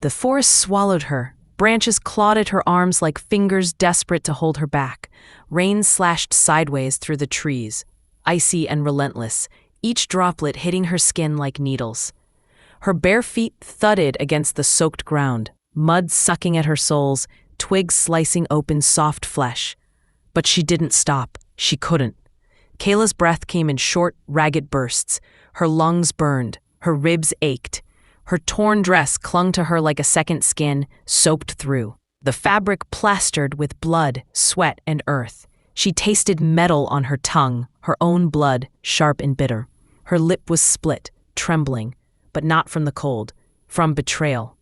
The forest swallowed her. Branches clawed at her arms like fingers desperate to hold her back. Rain slashed sideways through the trees, icy and relentless, each droplet hitting her skin like needles. Her bare feet thudded against the soaked ground, mud sucking at her soles, twigs slicing open soft flesh. But she didn't stop. She couldn't. Kayla's breath came in short, ragged bursts. Her lungs burned. Her ribs ached. Her torn dress clung to her like a second skin, soaked through. The fabric plastered with blood, sweat, and earth. She tasted metal on her tongue, her own blood, sharp and bitter. Her lip was split, trembling, but not from the cold, from betrayal.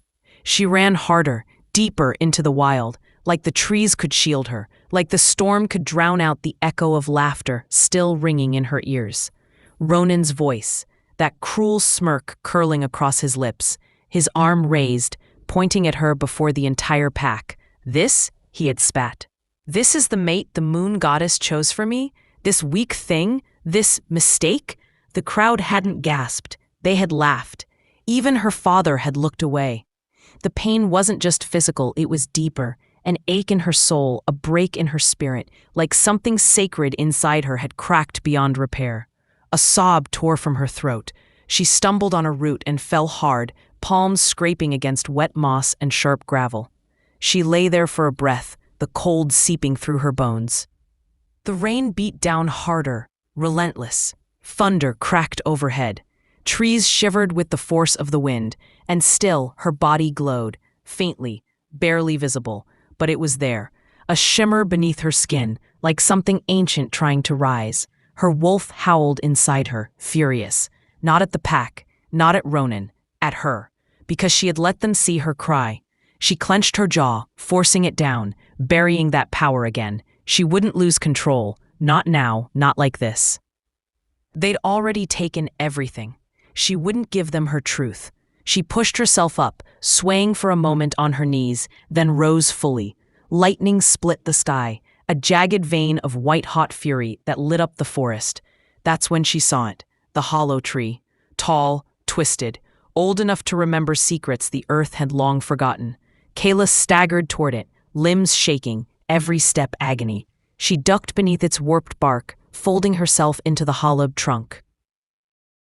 She ran harder, deeper into the wild, like the trees could shield her, like the storm could drown out the echo of laughter still ringing in her ears. Ronan's voice, that cruel smirk curling across his lips, his arm raised, pointing at her before the entire pack. This, he had spat. This is the mate the moon goddess chose for me? This weak thing? This mistake? The crowd hadn't gasped. They had laughed. Even her father had looked away. The pain wasn't just physical, it was deeper. An ache in her soul, a break in her spirit, like something sacred inside her had cracked beyond repair. A sob tore from her throat. She stumbled on a root and fell hard, palms scraping against wet moss and sharp gravel. She lay there for a breath, the cold seeping through her bones. The rain beat down harder, relentless. Thunder cracked overhead. Trees shivered with the force of the wind, and still her body glowed, faintly, barely visible, but it was there, a shimmer beneath her skin, like something ancient trying to rise. Her wolf howled inside her, furious, not at the pack, not at Ronan, at her, because she had let them see her cry. She clenched her jaw, forcing it down, burying that power again. She wouldn't lose control, not now, not like this. They'd already taken everything. She wouldn't give them her truth. She pushed herself up, swaying for a moment on her knees, then rose fully. Lightning split the sky, a jagged vein of white-hot fury that lit up the forest. That's when she saw it, the hollow tree, tall, twisted, old enough to remember secrets the earth had long forgotten. Kayla staggered toward it, limbs shaking, every step agony. She ducked beneath its warped bark, folding herself into the hollowed trunk.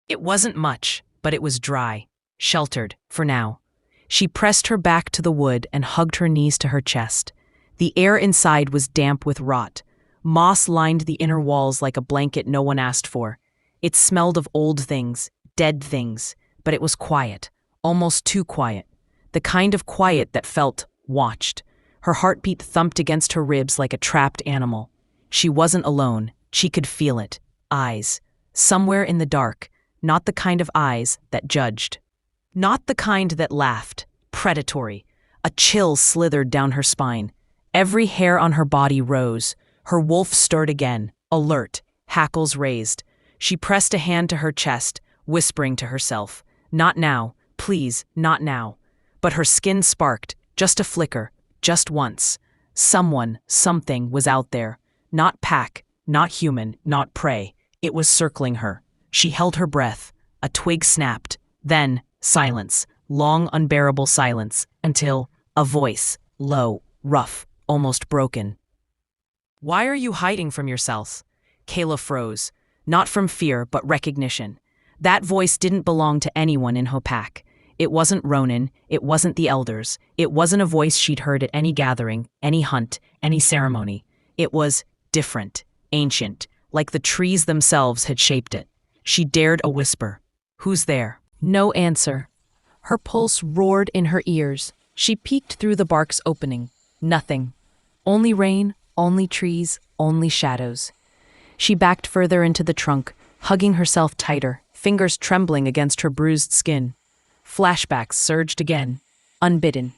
It wasn't much, but it was dry, sheltered, for now. She pressed her back to the wood and hugged her knees to her chest. The air inside was damp with rot. Moss lined the inner walls like a blanket no one asked for. It smelled of old things, dead things, but it was quiet, almost too quiet. The kind of quiet that felt watched. Her heartbeat thumped against her ribs like a trapped animal. She wasn't alone. She could feel it. Eyes. Somewhere in the dark. Not the kind of eyes that judged. Not the kind that laughed. Predatory. A chill slithered down her spine. Every hair on her body rose. Her wolf stirred again, alert, hackles raised. She pressed a hand to her chest, whispering to herself, "Not now, please, not now." But her skin sparked, just a flicker, just once. Someone, something was out there. Not pack, not human, not prey. It was circling her. She held her breath. A twig snapped. Then, silence. Long, unbearable silence. Until a voice, low, rough, almost broken. "Why are you hiding from yourselves?" Kayla froze. Not from fear, but recognition. That voice didn't belong to anyone in Hopak. It wasn't Ronan. It wasn't the elders. It wasn't a voice she'd heard at any gathering, any hunt, any ceremony. It was different, ancient, like the trees themselves had shaped it. She dared a whisper. "Who's there?" No answer. Her pulse roared in her ears. She peeked through the bark's opening. Nothing. Only rain, only trees, only shadows. She backed further into the trunk, hugging herself tighter, fingers trembling against her bruised skin. Flashbacks surged again, unbidden.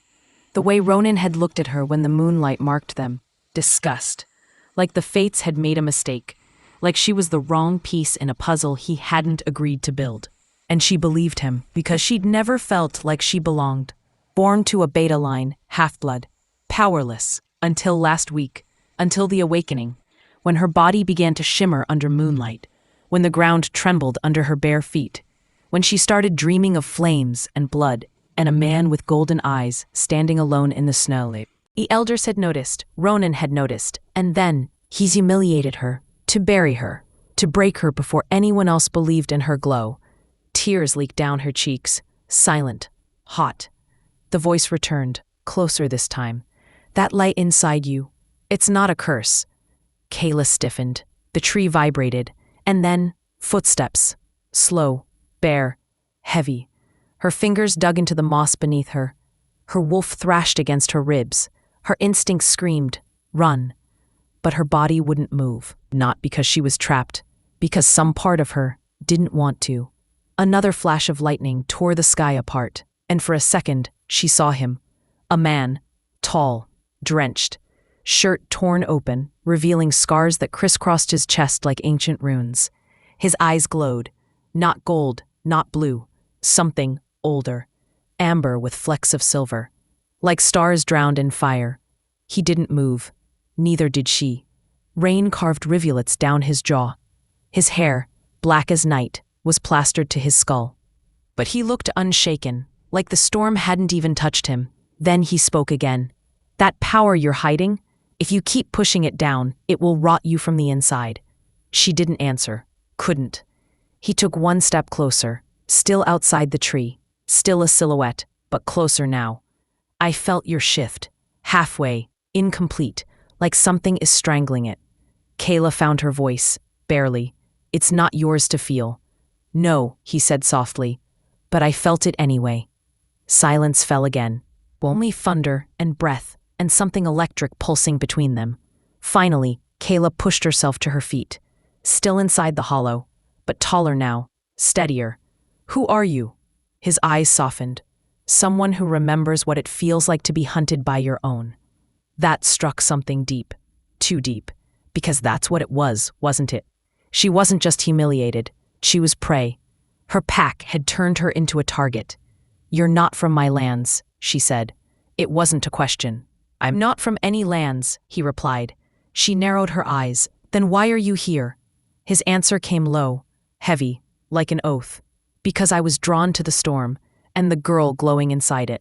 The way Ronan had looked at her when the moonlight marked them. Disgust. Like the fates had made a mistake. Like she was the wrong piece in a puzzle he hadn't agreed to build. And she believed him, because she'd never felt like she belonged. Born to a beta line, half-blood. Powerless. Until last week. Until the awakening. When her body began to shimmer under moonlight. When the ground trembled under her bare feet. When she started dreaming of flames and blood and a man with golden eyes standing alone in the snow. The elders had noticed, Ronan had noticed, and then he's humiliated her, to bury her, to break her before anyone else believed in her glow. Tears leaked down her cheeks, silent, hot. The voice returned, closer this time. That light inside you, it's not a curse. Kayla stiffened, the tree vibrated, and then footsteps, slow, bare, heavy. Her fingers dug into the moss beneath her. Her wolf thrashed against her ribs. Her instincts screamed, run. But her body wouldn't move, not because she was trapped, because some part of her didn't want to. Another flash of lightning tore the sky apart, and for a second, she saw him. A man, tall, drenched, shirt torn open, revealing scars that crisscrossed his chest like ancient runes. His eyes glowed, not gold, not blue, something older, amber with flecks of silver, like stars drowned in fire. He didn't move, neither did she. Rain carved rivulets down his jaw. His hair, black as night, was plastered to his skull. But he looked unshaken, like the storm hadn't even touched him. Then he spoke again. That power you're hiding, if you keep pushing it down, it will rot you from the inside. She didn't answer, couldn't. He took one step closer, still outside the tree, still a silhouette, but closer now. I felt your shift, halfway, incomplete, like something is strangling it. Kayla found her voice, barely. It's not yours to feel. No, he said softly, but I felt it anyway. Silence fell again, only thunder and breath and something electric pulsing between them. Finally, Kayla pushed herself to her feet, still inside the hollow, but taller now, steadier. Who are you? His eyes softened. Someone who remembers what it feels like to be hunted by your own. That struck something deep, too deep, because that's what it was, wasn't it? She wasn't just humiliated, she was prey. Her pack had turned her into a target. You're not from my lands, she said. It wasn't a question. I'm not from any lands, he replied. She narrowed her eyes. Then why are you here? His answer came low, heavy, like an oath. Because I was drawn to the storm, and the girl glowing inside it.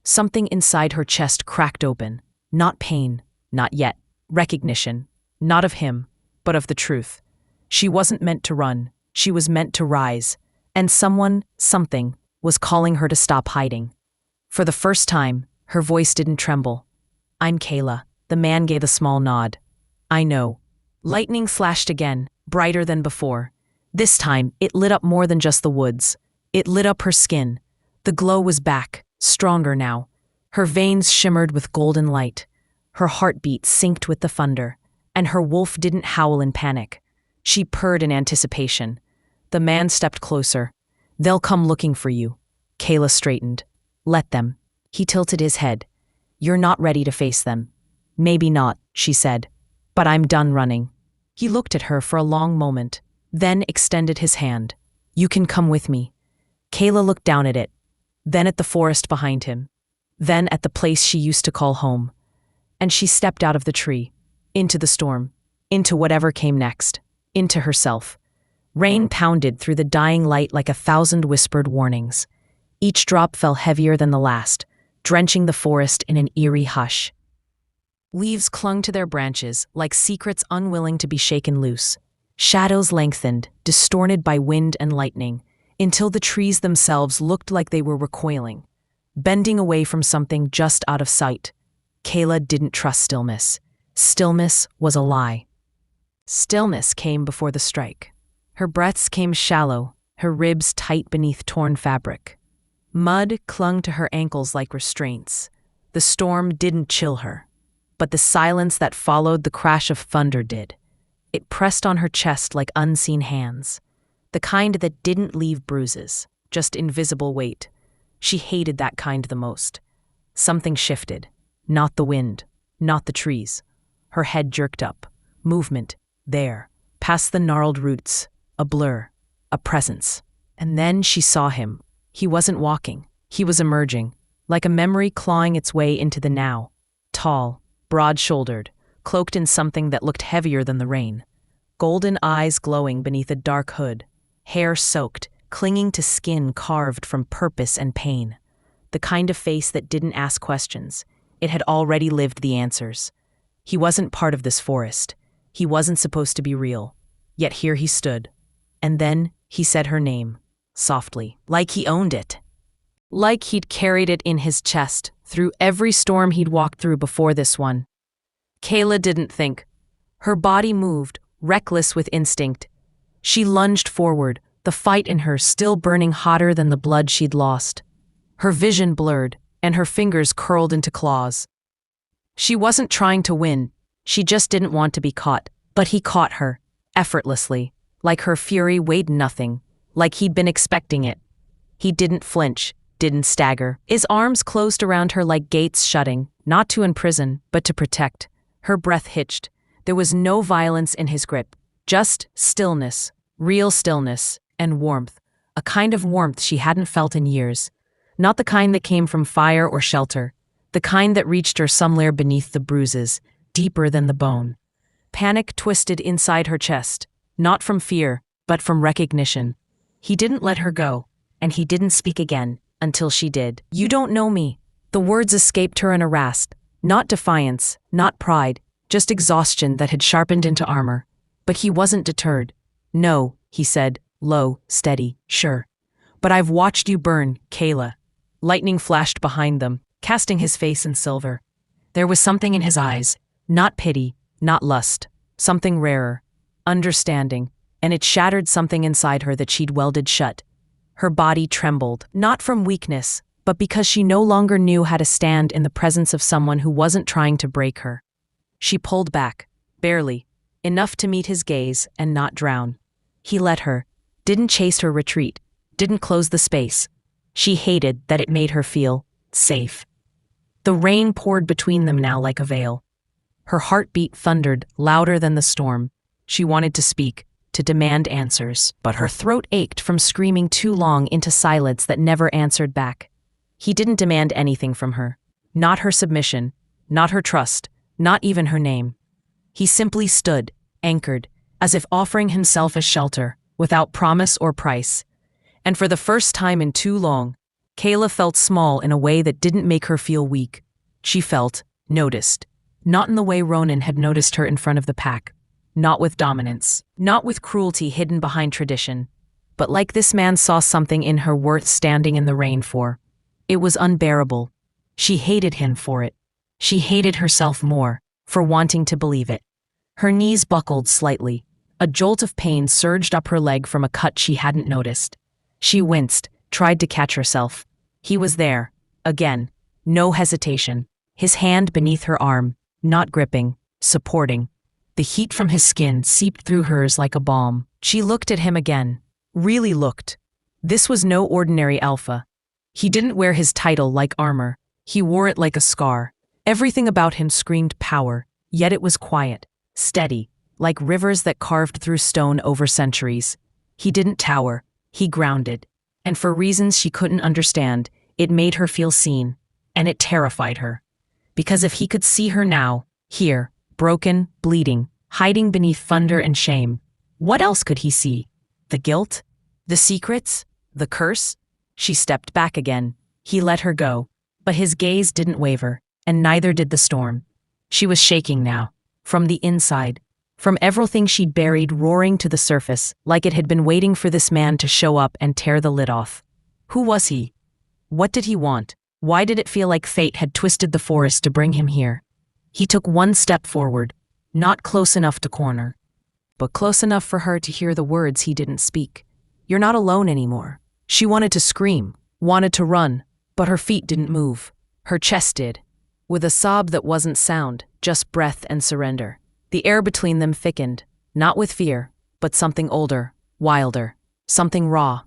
Something inside her chest cracked open. Not pain, not yet. Recognition, not of him, but of the truth. She wasn't meant to run, she was meant to rise. And someone, something, was calling her to stop hiding. For the first time, her voice didn't tremble. I'm Kayla. The man gave a small nod. I know. Lightning flashed again, brighter than before. This time, it lit up more than just the woods. It lit up her skin. The glow was back, stronger now. Her veins shimmered with golden light. Her heartbeat synced with the thunder, and her wolf didn't howl in panic. She purred in anticipation. The man stepped closer. They'll come looking for you. Kayla straightened. Let them. He tilted his head. You're not ready to face them. Maybe not, she said. But I'm done running. He looked at her for a long moment, then extended his hand. You can come with me. Kayla looked down at it, then at the forest behind him, then at the place she used to call home. And she stepped out of the tree, into the storm, into whatever came next, into herself. Rain pounded through the dying light like 1,000 whispered warnings. Each drop fell heavier than the last, drenching the forest in an eerie hush. Leaves clung to their branches like secrets unwilling to be shaken loose. Shadows lengthened, distorted by wind and lightning, until the trees themselves looked like they were recoiling, bending away from something just out of sight. Kayla didn't trust stillness. Stillness was a lie. Stillness came before the strike. Her breaths came shallow, her ribs tight beneath torn fabric. Mud clung to her ankles like restraints. The storm didn't chill her, but the silence that followed the crash of thunder did. It pressed on her chest like unseen hands, the kind that didn't leave bruises, just invisible weight. She hated that kind the most. Something shifted. Not the wind, not the trees. Her head jerked up. Movement. There. Past the gnarled roots. A blur. A presence. And then she saw him. He wasn't walking. He was emerging, like a memory clawing its way into the now. Tall, broad-shouldered, cloaked in something that looked heavier than the rain. Golden eyes glowing beneath a dark hood. Hair soaked, clinging to skin carved from purpose and pain. the kind of face that didn't ask questions. It had already lived the answers. He wasn't part of this forest. He wasn't supposed to be real. Yet here he stood. And then he said her name, softly, like he owned it. Like he'd carried it in his chest through every storm he'd walked through before this one. Kayla didn't think. Her body moved, reckless with instinct. She lunged forward, the fight in her still burning hotter than the blood she'd lost. Her vision blurred, and her fingers curled into claws. She wasn't trying to win. She just didn't want to be caught. But he caught her, effortlessly, like her fury weighed nothing, like he'd been expecting it. He didn't flinch, didn't stagger. His arms closed around her like gates shutting, not to imprison, but to protect. Her breath hitched. There was no violence in his grip, just stillness, real stillness, and warmth, a kind of warmth she hadn't felt in years. Not the kind that came from fire or shelter, the kind that reached her somewhere beneath the bruises, deeper than the bone. Panic twisted inside her chest, not from fear, but from recognition. He didn't let her go, and he didn't speak again until she did. "You don't know me." The words escaped her in a rasp, not defiance, not pride, just exhaustion that had sharpened into armor. But he wasn't deterred. "No," he said, low, steady, "sure. But I've watched you burn, Kayla." Lightning flashed behind them, casting his face in silver. There was something in his eyes, not pity, not lust, something rarer, understanding, and it shattered something inside her that she'd welded shut. Her body trembled, not from weakness, but because she no longer knew how to stand in the presence of someone who wasn't trying to break her. She pulled back, barely, enough to meet his gaze and not drown. He let her, didn't chase her retreat, didn't close the space. She hated that it made her feel safe. The rain poured between them now like a veil. Her heartbeat thundered, louder than the storm. She wanted to speak, to demand answers, but her throat ached from screaming too long into silence that never answered back. He didn't demand anything from her. Not her submission, not her trust, not even her name. He simply stood, anchored, as if offering himself as shelter, without promise or price. And for the first time in too long, Kayla felt small in a way that didn't make her feel weak. She felt noticed. Not in the way Ronan had noticed her in front of the pack. Not with dominance. Not with cruelty hidden behind tradition. But like this man saw something in her worth standing in the rain for. It was unbearable. She hated him for it. She hated herself more, for wanting to believe it. Her knees buckled slightly. A jolt of pain surged up her leg from a cut she hadn't noticed. She winced, tried to catch herself. He was there, again, no hesitation, his hand beneath her arm, not gripping, supporting. The heat from his skin seeped through hers like a balm. She looked at him again, really looked. This was no ordinary alpha. He didn't wear his title like armor. He wore it like a scar. Everything about him screamed power, yet it was quiet, steady, like rivers that carved through stone over centuries. He didn't tower. He grounded, and for reasons she couldn't understand, it made her feel seen, and it terrified her. Because if he could see her now, here, broken, bleeding, hiding beneath thunder and shame, what else could he see? The guilt? The secrets? The curse? She stepped back again. He let her go, but his gaze didn't waver, and neither did the storm. She was shaking now, from the inside. From everything she'd buried roaring to the surface, like it had been waiting for this man to show up and tear the lid off. Who was he? What did he want? Why did it feel like fate had twisted the forest to bring him here? He took one step forward, not close enough to corner, but close enough for her to hear the words he didn't speak. "You're not alone anymore." She wanted to scream, wanted to run, but her feet didn't move. Her chest did, with a sob that wasn't sound, just breath and surrender. The air between them thickened, not with fear, but something older, wilder, something raw.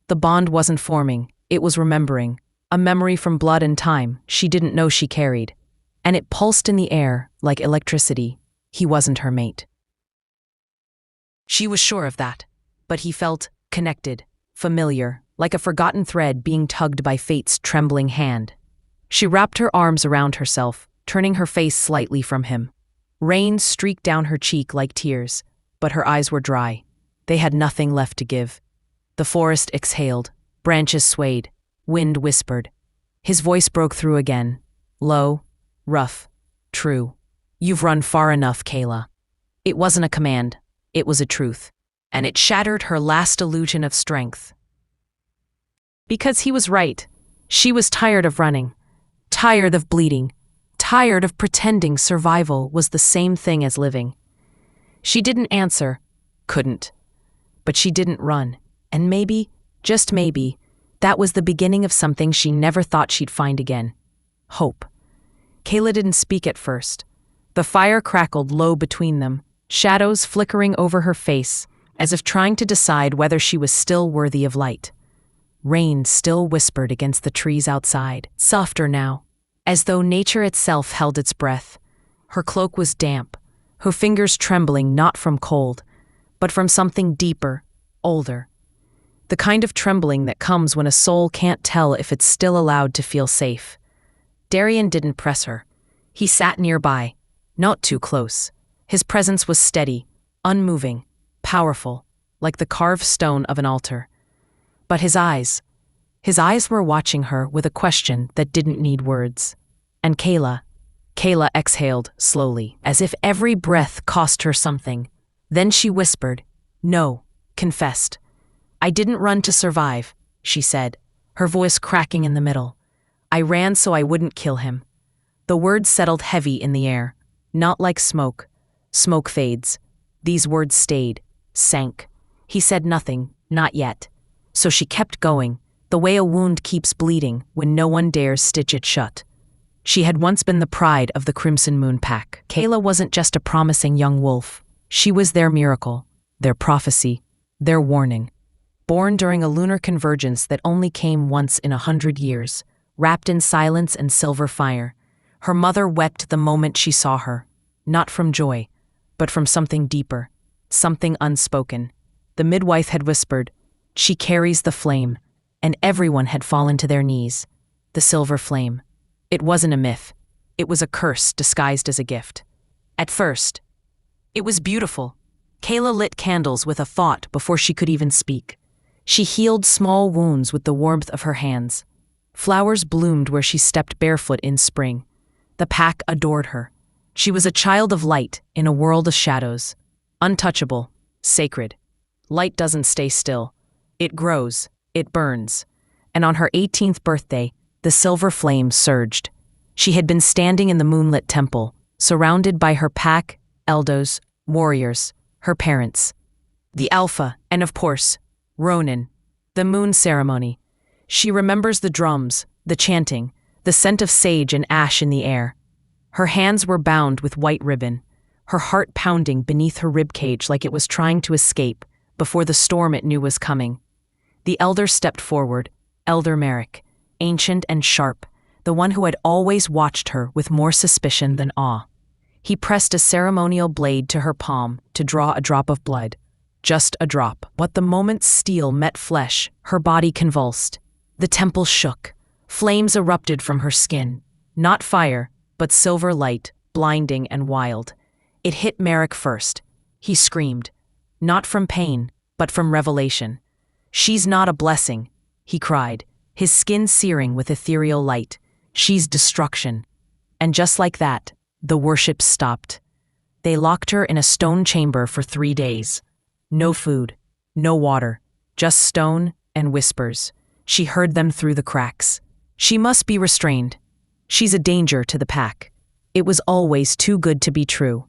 The bond wasn't forming, it was remembering, a memory from blood and time she didn't know she carried. And it pulsed in the air like electricity. He wasn't her mate. She was sure of that, but he felt connected, familiar, like a forgotten thread being tugged by fate's trembling hand. She wrapped her arms around herself, turning her face slightly from him. Rain streaked down her cheek like tears, but her eyes were dry. They had nothing left to give. The forest exhaled, branches swayed, wind whispered. His voice broke through again. Low, rough, true. You've run far enough, Kayla. It wasn't a command. It was a truth. And it shattered her last illusion of strength. Because he was right. She was tired of running. Tired of bleeding. Tired of pretending survival was the same thing as living. She didn't answer. Couldn't. But she didn't run. And maybe, just maybe, that was the beginning of something she never thought she'd find again. Hope. Kayla didn't speak at first. The fire crackled low between them, shadows flickering over her face, as if trying to decide whether she was still worthy of light. Rain still whispered against the trees outside, softer now, as though nature itself held its breath. Her cloak was damp, her fingers trembling not from cold, but from something deeper, older. The kind of trembling that comes when a soul can't tell if it's still allowed to feel safe. Darian didn't press her. He sat nearby, not too close. His presence was steady, unmoving, powerful, like the carved stone of an altar. But his eyes were watching her with a question that didn't need words. And Kayla exhaled slowly, as if every breath cost her something. Then she whispered, "No," confessed. "I didn't run to survive," she said, her voice cracking in the middle. "I ran so I wouldn't kill him." The words settled heavy in the air, not like smoke. Smoke fades. These words stayed, sank. He said nothing, not yet. So she kept going, the way a wound keeps bleeding when no one dares stitch it shut. She had once been the pride of the Crimson Moon Pack. Kayla wasn't just a promising young wolf. She was their miracle, their prophecy, their warning. Born during a lunar convergence that only came once in 100 years, wrapped in silence and silver fire, her mother wept the moment she saw her, not from joy, but from something deeper, something unspoken. The midwife had whispered, "She carries the flame," and everyone had fallen to their knees. The silver flame. It wasn't a myth. It was a curse disguised as a gift. At first, it was beautiful. Kayla lit candles with a thought before she could even speak. She healed small wounds with the warmth of her hands. Flowers bloomed where she stepped barefoot in spring. The pack adored her. She was a child of light in a world of shadows. Untouchable, sacred. Light doesn't stay still. It grows, it burns. And on her 18th birthday, the silver flame surged. She had been standing in the moonlit temple, surrounded by her pack, Eldos, warriors, her parents. The Alpha, and of course, Ronin. The moon ceremony. She remembers the drums, the chanting, the scent of sage and ash in the air. Her hands were bound with white ribbon, her heart pounding beneath her ribcage like it was trying to escape before the storm it knew was coming. The elder stepped forward, Elder Merrick, ancient and sharp, the one who had always watched her with more suspicion than awe. He pressed a ceremonial blade to her palm to draw a drop of blood. Just a drop. But the moment steel met flesh, her body convulsed. The temple shook. Flames erupted from her skin. Not fire, but silver light, blinding and wild. It hit Merrick first. He screamed. Not from pain, but from revelation. "She's not a blessing," he cried, his skin searing with ethereal light. "She's destruction." And just like that, the worship stopped. They locked her in a stone chamber for 3 days. No food, no water, just stone and whispers. She heard them through the cracks. She must be restrained. She's a danger to the pack. It was always too good to be true.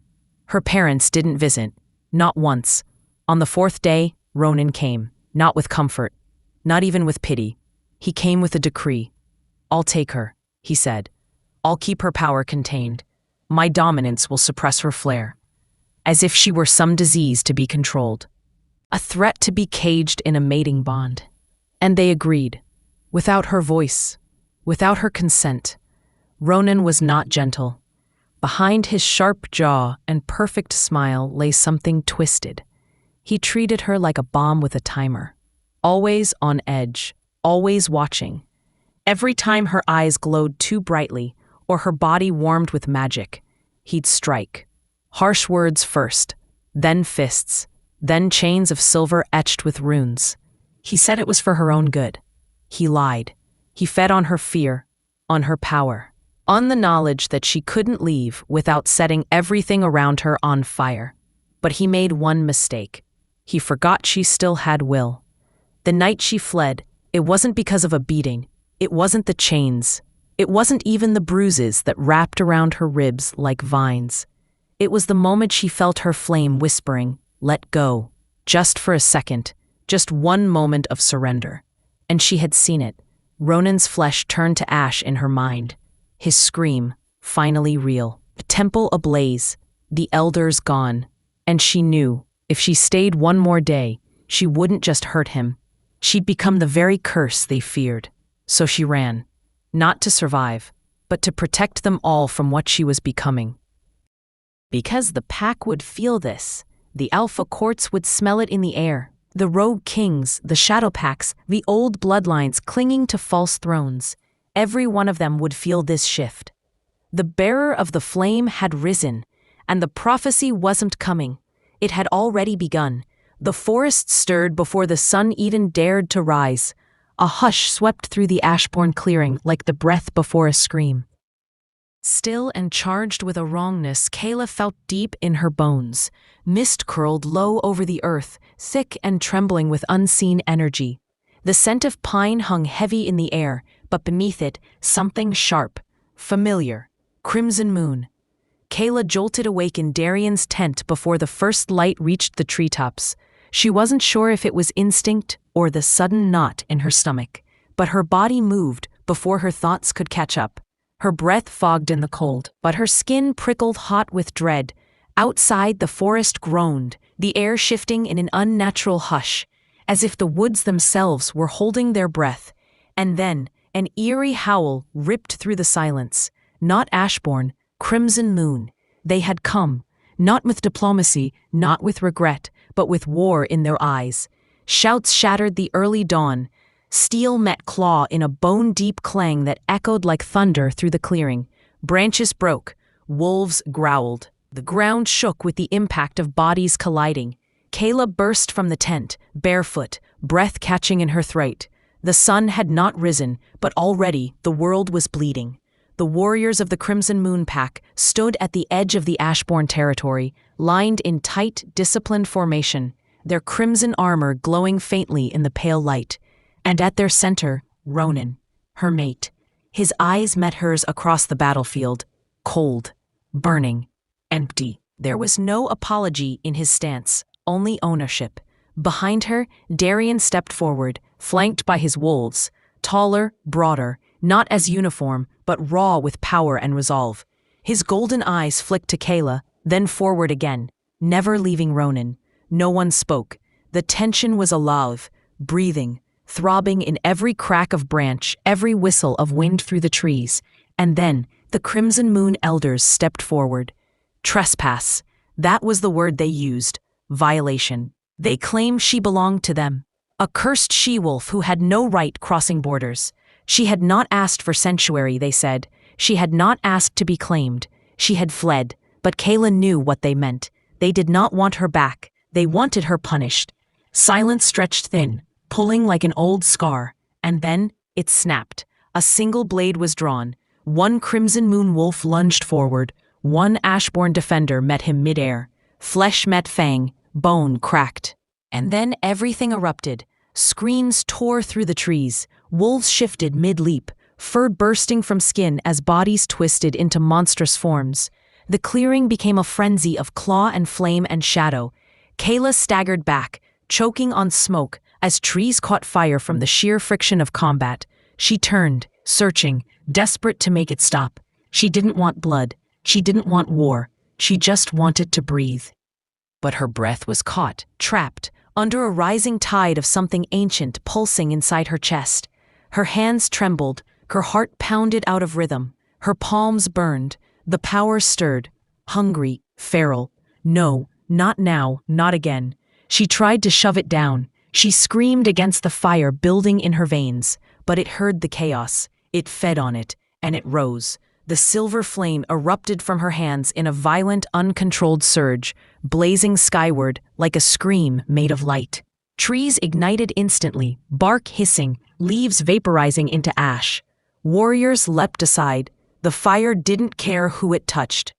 Her parents didn't visit, not once. On the 4th day, Ronin came, not with comfort, not even with pity. He came with a decree. "I'll take her," he said. "I'll keep her power contained. My dominance will suppress her flare." As if she were some disease to be controlled. A threat to be caged in a mating bond. And they agreed. Without her voice, without her consent. Ronin was not gentle. Behind his sharp jaw and perfect smile lay something twisted. He treated her like a bomb with a timer. Always on edge, always watching. Every time her eyes glowed too brightly or her body warmed with magic, he'd strike. Harsh words first, then fists, then chains of silver etched with runes. He said it was for her own good. He lied. He fed on her fear, on her power, on the knowledge that she couldn't leave without setting everything around her on fire. But he made one mistake. He forgot she still had will. The night she fled, it wasn't because of a beating. It wasn't the chains. It wasn't even the bruises that wrapped around her ribs like vines. It was the moment she felt her flame whispering, "Let go," just for a second, just one moment of surrender. And she had seen it. Ronan's flesh turned to ash in her mind. His scream, finally real. The temple ablaze, the elders gone. And she knew, if she stayed one more day, she wouldn't just hurt him. She'd become the very curse they feared. So she ran. Not to survive, but to protect them all from what she was becoming. Because the pack would feel this, the alpha courts would smell it in the air. The rogue kings, the shadow packs, the old bloodlines clinging to false thrones. Every one of them would feel this shift. The bearer of the flame had risen, and the prophecy wasn't coming. It had already begun. The forest stirred before the sun even dared to rise. A hush swept through the Ashbourne clearing like the breath before a scream. Still and charged with a wrongness Kayla felt deep in her bones. Mist curled low over the earth, thick and trembling with unseen energy. The scent of pine hung heavy in the air, but beneath it, something sharp, familiar. Crimson moon. Kayla jolted awake in Darian's tent before the first light reached the treetops. She wasn't sure if it was instinct or the sudden knot in her stomach, but her body moved before her thoughts could catch up. Her breath fogged in the cold, but her skin prickled hot with dread. Outside, the forest groaned, the air shifting in an unnatural hush, as if the woods themselves were holding their breath. And then, an eerie howl ripped through the silence. Not Ashbourne, Crimson Moon. They had come, not with diplomacy, not with regret, but with war in their eyes. Shouts shattered the early dawn. Steel met claw in a bone-deep clang that echoed like thunder through the clearing. Branches broke. Wolves growled. The ground shook with the impact of bodies colliding. Kayla burst from the tent, barefoot, breath catching in her throat. The sun had not risen, but already the world was bleeding. The warriors of the Crimson Moon Pack stood at the edge of the Ashbourne territory, lined in tight, disciplined formation, their crimson armor glowing faintly in the pale light. And at their center, Ronan, her mate. His eyes met hers across the battlefield, cold, burning, empty. There was no apology in his stance, only ownership. Behind her, Darian stepped forward, flanked by his wolves, taller, broader, not as uniform, but raw with power and resolve. His golden eyes flicked to Kayla, then forward again, never leaving Ronan. No one spoke. The tension was alive, breathing, throbbing in every crack of branch, every whistle of wind through the trees. And then, the Crimson Moon elders stepped forward. Trespass. That was the word they used. Violation. They claimed she belonged to them. A cursed she-wolf who had no right crossing borders. She had not asked for sanctuary, they said. She had not asked to be claimed. She had fled, but Kayla knew what they meant. They did not want her back. They wanted her punished. Silence stretched thin, pulling like an old scar, and then it snapped. A single blade was drawn. One Crimson Moon wolf lunged forward. One Ashbourne defender met him midair. Flesh met fang, bone cracked. And then everything erupted. Screams tore through the trees. Wolves shifted mid-leap, fur bursting from skin as bodies twisted into monstrous forms. The clearing became a frenzy of claw and flame and shadow. Kayla staggered back, choking on smoke, as trees caught fire from the sheer friction of combat. She turned, searching, desperate to make it stop. She didn't want blood. She didn't want war. She just wanted to breathe. But her breath was caught, trapped, under a rising tide of something ancient pulsing inside her chest. Her hands trembled, her heart pounded out of rhythm. Her palms burned, the power stirred. Hungry, feral. No, not now, not again. She tried to shove it down. She screamed against the fire building in her veins, but it heard the chaos. It fed on it, and it rose. The silver flame erupted from her hands in a violent, uncontrolled surge, blazing skyward like a scream made of light. Trees ignited instantly, bark hissing, leaves vaporizing into ash. Warriors leapt aside. The fire didn't care who it touched.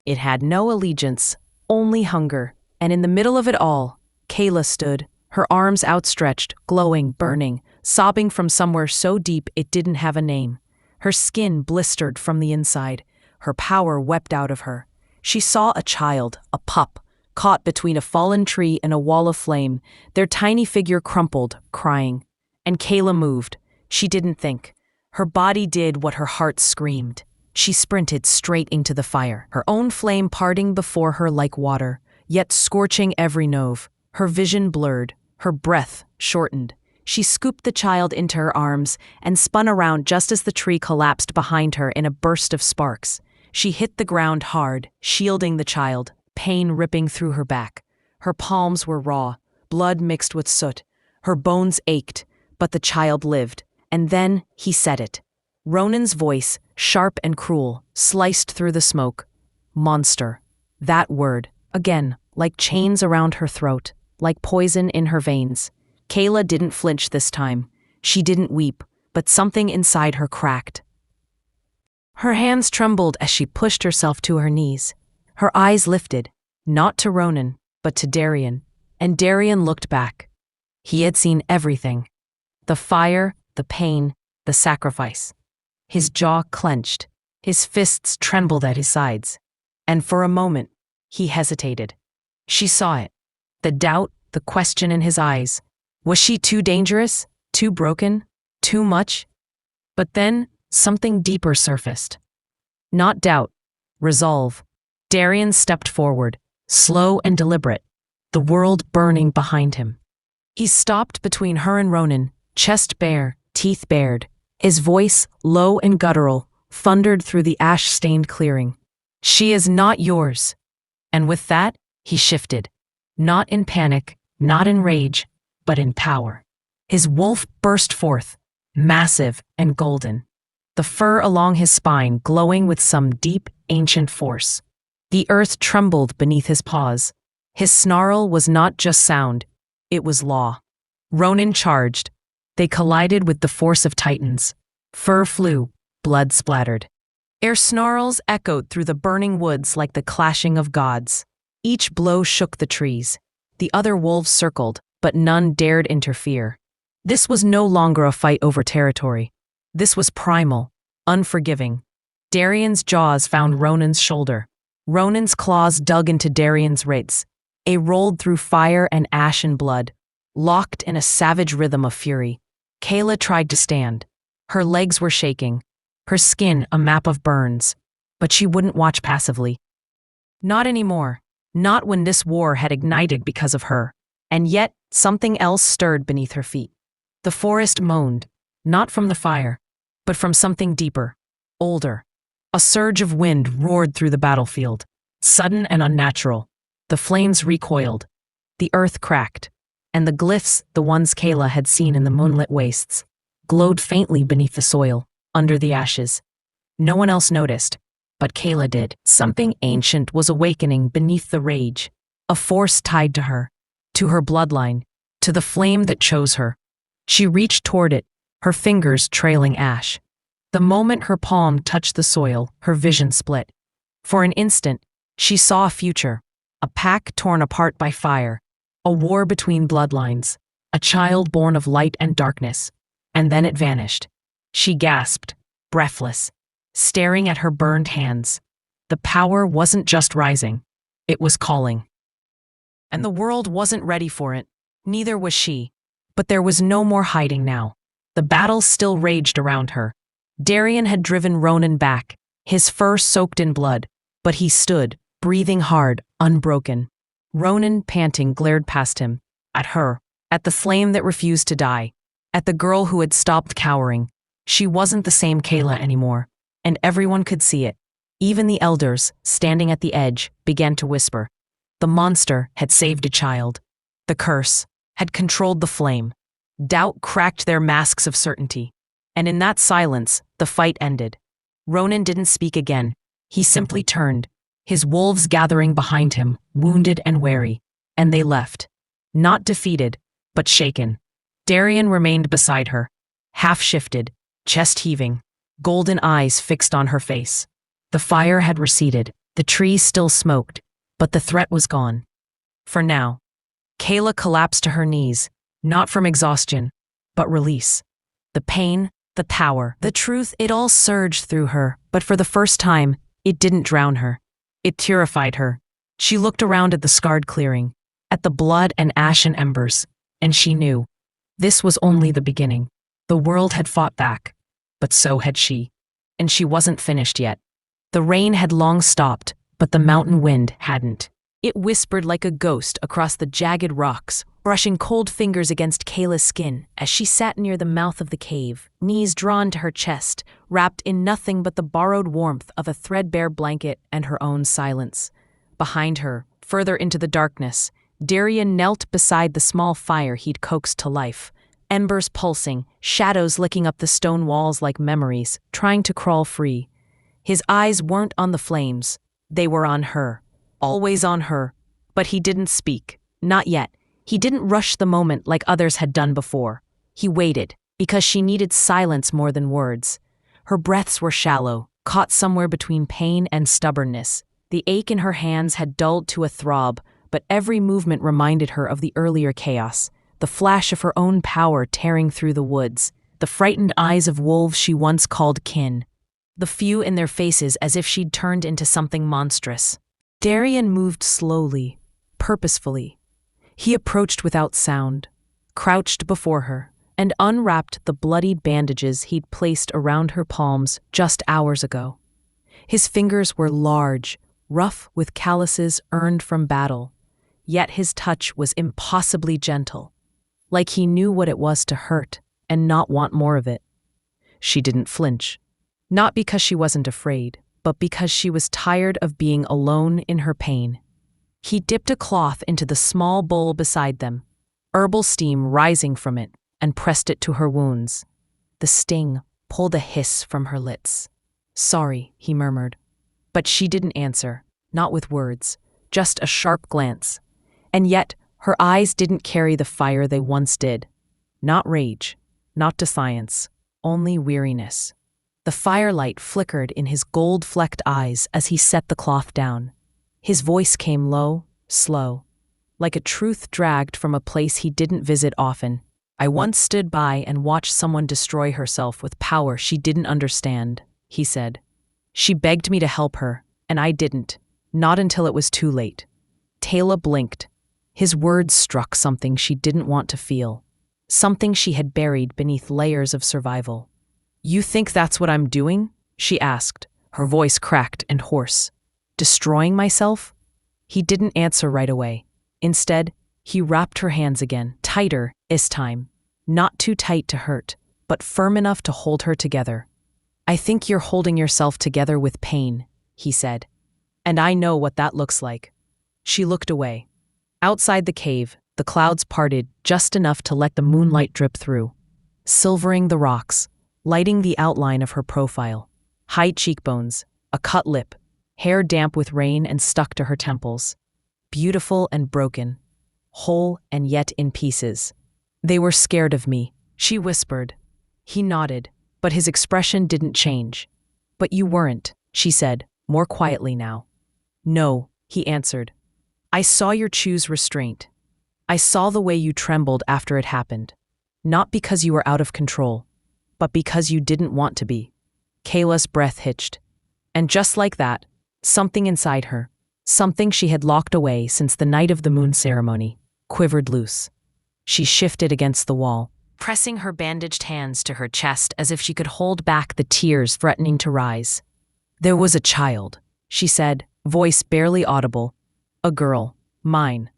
It had no allegiance, only hunger. And in the middle of it all, Kayla stood, her arms outstretched, glowing, burning, sobbing from somewhere so deep it didn't have a name. Her skin blistered from the inside. Her power wept out of her. She saw a child, a pup, caught between a fallen tree and a wall of flame, their tiny figure crumpled, crying. And Kayla moved. She didn't think. Her body did what her heart screamed. She sprinted straight into the fire, her own flame parting before her like water, yet scorching every nerve. Her vision blurred, her breath shortened. She scooped the child into her arms and spun around just as the tree collapsed behind her in a burst of sparks. She hit the ground hard, shielding the child, pain ripping through her back. Her palms were raw, blood mixed with soot. Her bones ached, but the child lived. And then he said it. Ronan's voice, sharp and cruel, sliced through the smoke. Monster. That word, again, like chains around her throat, like poison in her veins. Kayla didn't flinch this time. She didn't weep, but something inside her cracked. Her hands trembled as she pushed herself to her knees. Her eyes lifted, not to Ronan, but to Darian. And Darian looked back. He had seen everything. The fire, the pain, the sacrifice. His jaw clenched. His fists trembled at his sides. And for a moment, he hesitated. She saw it. The doubt, the question in his eyes. Was she too dangerous? Too broken? Too much? But then, something deeper surfaced. Not doubt. Resolve. Darian stepped forward, slow and deliberate, the world burning behind him. He stopped between her and Ronan, chest bare, teeth bared. His voice, low and guttural, thundered through the ash-stained clearing. She is not yours. And with that, he shifted. Not in panic, not in rage, but in power. His wolf burst forth, massive and golden. The fur along his spine glowing with some deep, ancient force. The earth trembled beneath his paws. His snarl was not just sound, it was law. Ronan charged. They collided with the force of titans. Fur flew, blood splattered. Air snarls echoed through the burning woods like the clashing of gods. Each blow shook the trees. The other wolves circled, but none dared interfere. This was no longer a fight over territory. This was primal, unforgiving. Darian's jaws found Ronan's shoulder. Ronan's claws dug into Darian's ribs. They rolled through fire and ash and blood, locked in a savage rhythm of fury. Kayla tried to stand. Her legs were shaking, her skin a map of burns, but she wouldn't watch passively. Not anymore. Not when this war had ignited because of her. And yet, something else stirred beneath her feet. The forest moaned, not from the fire, but from something deeper, older. A surge of wind roared through the battlefield, sudden and unnatural. The flames recoiled. The earth cracked, and the glyphs, the ones Kayla had seen in the moonlit wastes, glowed faintly beneath the soil, under the ashes. No one else noticed, but Kayla did. Something ancient was awakening beneath the rage, a force tied to her bloodline, to the flame that chose her. She reached toward it, her fingers trailing ash. The moment her palm touched the soil, her vision split. For an instant, she saw a future, a pack torn apart by fire, a war between bloodlines, a child born of light and darkness. And then it vanished. She gasped, breathless, staring at her burned hands. The power wasn't just rising, it was calling. And the world wasn't ready for it, neither was she. But there was no more hiding now. The battle still raged around her. Darian had driven Ronan back, his fur soaked in blood, but he stood, breathing hard, unbroken. Ronan, panting, glared past him, at her, at the flame that refused to die, at the girl who had stopped cowering. She wasn't the same Kayla anymore, and everyone could see it. Even the elders, standing at the edge, began to whisper. The monster had saved a child. The curse had controlled the flame. Doubt cracked their masks of certainty. And in that silence, the fight ended. Ronan didn't speak again. He simply turned, his wolves gathering behind him, wounded and wary. And they left. Not defeated, but shaken. Darian remained beside her, half-shifted, chest heaving, golden eyes fixed on her face. The fire had receded, the trees still smoked, but the threat was gone. For now. Kayla collapsed to her knees, not from exhaustion, but release. The pain, the power, the truth, it all surged through her, but for the first time, it didn't drown her. It terrified her. She looked around at the scarred clearing, at the blood and ashen embers, and she knew. This was only the beginning. The world had fought back, but so had she. And she wasn't finished yet. The rain had long stopped, but the mountain wind hadn't. It whispered like a ghost across the jagged rocks, brushing cold fingers against Kayla's skin as she sat near the mouth of the cave, knees drawn to her chest, wrapped in nothing but the borrowed warmth of a threadbare blanket and her own silence. Behind her, further into the darkness, Darian knelt beside the small fire he'd coaxed to life, embers pulsing, shadows licking up the stone walls like memories, trying to crawl free. His eyes weren't on the flames, they were on her. Always on her, but he didn't speak. Not yet. He didn't rush the moment like others had done before. He waited, because she needed silence more than words. Her breaths were shallow, caught somewhere between pain and stubbornness. The ache in her hands had dulled to a throb, but every movement reminded her of the earlier chaos, the flash of her own power tearing through the woods, the frightened eyes of wolves she once called kin, the few in their faces as if she'd turned into something monstrous. Darian moved slowly, purposefully. He approached without sound, crouched before her, and unwrapped the bloody bandages he'd placed around her palms just hours ago. His fingers were large, rough with calluses earned from battle, yet his touch was impossibly gentle, like he knew what it was to hurt and not want more of it. She didn't flinch, not because she wasn't afraid, but because she was tired of being alone in her pain. He dipped a cloth into the small bowl beside them, herbal steam rising from it, and pressed it to her wounds. The sting pulled a hiss from her lips. "Sorry," he murmured. But she didn't answer, not with words, just a sharp glance. And yet, her eyes didn't carry the fire they once did. Not rage, not defiance, only weariness. The firelight flickered in his gold-flecked eyes as he set the cloth down. His voice came low, slow, like a truth dragged from a place he didn't visit often. "I once stood by and watched someone destroy herself with power she didn't understand," he said. "She begged me to help her, and I didn't, not until it was too late." Taylor blinked. His words struck something she didn't want to feel, something she had buried beneath layers of survival. "You think that's what I'm doing?" she asked, her voice cracked and hoarse. "Destroying myself?" He didn't answer right away. Instead, he wrapped her hands again, tighter this time. Not too tight to hurt, but firm enough to hold her together. "I think you're holding yourself together with pain," he said. "And I know what that looks like." She looked away. Outside the cave, the clouds parted just enough to let the moonlight drip through, silvering the rocks, lighting the outline of her profile. High cheekbones, a cut lip, hair damp with rain and stuck to her temples. Beautiful and broken, whole and yet in pieces. "They were scared of me," she whispered. He nodded, but his expression didn't change. "But you weren't," she said, more quietly now. "No," he answered. "I saw your choose restraint. I saw the way you trembled after it happened. Not because you were out of control, but because you didn't want to be." Kayla's breath hitched. And just like that, something inside her, something she had locked away since the night of the moon ceremony, quivered loose. She shifted against the wall, pressing her bandaged hands to her chest as if she could hold back the tears threatening to rise. "There was a child," she said, voice barely audible. "A girl. Mine."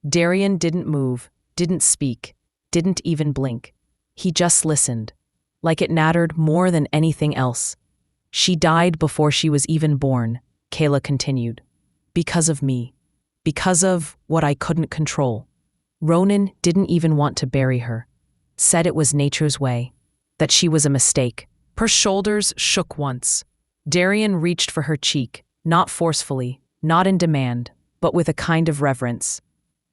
Darian didn't move, didn't speak, didn't even blink. He just listened, like it mattered more than anything else. "She died before she was even born," Kayla continued. "Because of me. Because of what I couldn't control. Ronan didn't even want to bury her. Said it was nature's way. That she was a mistake." Her shoulders shook once. Darian reached for her cheek, not forcefully, not in demand, but with a kind of reverence.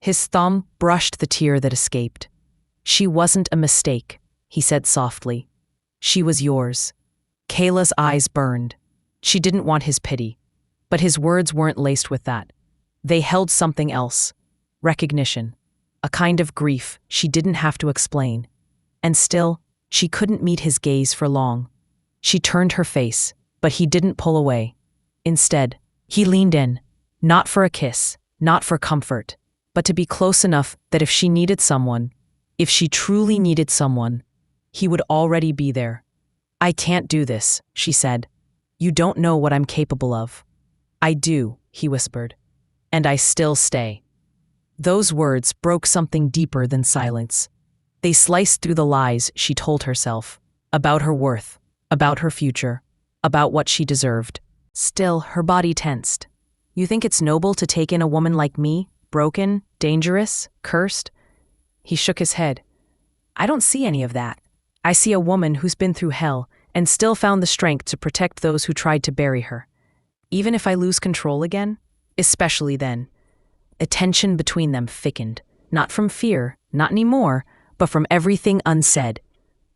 His thumb brushed the tear that escaped. "She wasn't a mistake," he said softly. She was yours. Kayla's eyes burned. She didn't want his pity. But his words weren't laced with that. They held something else. Recognition. A kind of grief she didn't have to explain. And still, she couldn't meet his gaze for long. She turned her face, but he didn't pull away. Instead, he leaned in, not for a kiss, not for comfort, but to be close enough that if she needed someone, if she truly needed someone, he would already be there. "I can't do this," she said. "You don't know what I'm capable of." "I do," he whispered. "And I still stay." Those words broke something deeper than silence. They sliced through the lies she told herself, about her worth, about her future, about what she deserved. Still, her body tensed. "You think it's noble to take in a woman like me, broken, dangerous, cursed?" He shook his head. "I don't see any of that. I see a woman who's been through hell and still found the strength to protect those who tried to bury her. Even if I lose control again, especially then." The tension between them thickened, not from fear, not anymore, but from everything unsaid.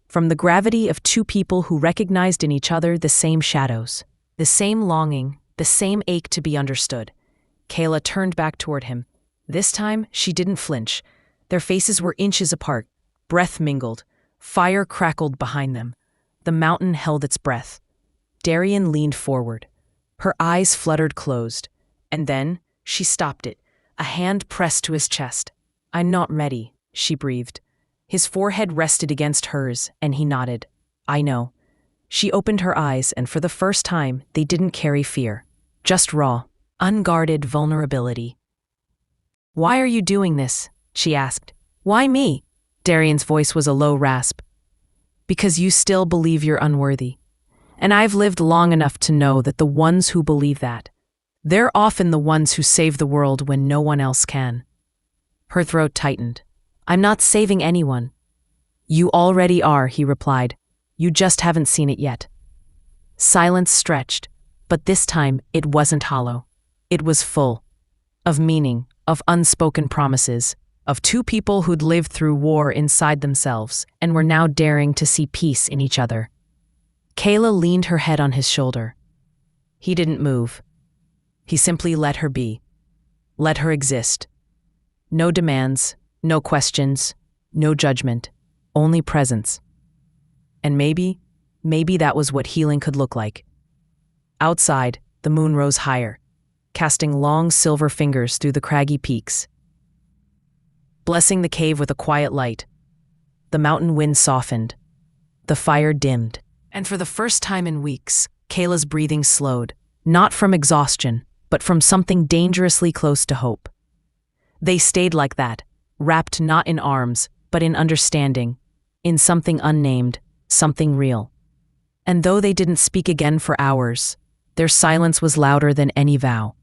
From the gravity of two people who recognized in each other the same shadows, the same longing, the same ache to be understood. Kayla turned back toward him. This time, she didn't flinch. Their faces were inches apart, breath mingled, fire crackled behind them. The mountain held its breath. Darian leaned forward. Her eyes fluttered closed, and then she stopped it, a hand pressed to his chest. "I'm not ready," she breathed. His forehead rested against hers, and he nodded. "I know." She opened her eyes, and for the first time, they didn't carry fear. Just raw, unguarded vulnerability. "Why are you doing this?" she asked. "Why me?" Darian's voice was a low rasp. "Because you still believe you're unworthy. And I've lived long enough to know that the ones who believe that, they're often the ones who save the world when no one else can." Her throat tightened. "I'm not saving anyone." "You already are," he replied. "You just haven't seen it yet." Silence stretched, but this time it wasn't hollow. It was full. Of meaning, of unspoken promises, of two people who'd lived through war inside themselves and were now daring to see peace in each other. Kayla leaned her head on his shoulder. He didn't move. He simply let her be. Let her exist. No demands, no questions, no judgment, only presence. And maybe that was what healing could look like. Outside, the moon rose higher, casting long silver fingers through the craggy peaks, blessing the cave with a quiet light. The mountain wind softened. The fire dimmed. And for the first time in weeks, Kayla's breathing slowed, not from exhaustion, but from something dangerously close to hope. They stayed like that, wrapped not in arms, but in understanding, in something unnamed, something real. And though they didn't speak again for hours, their silence was louder than any vow.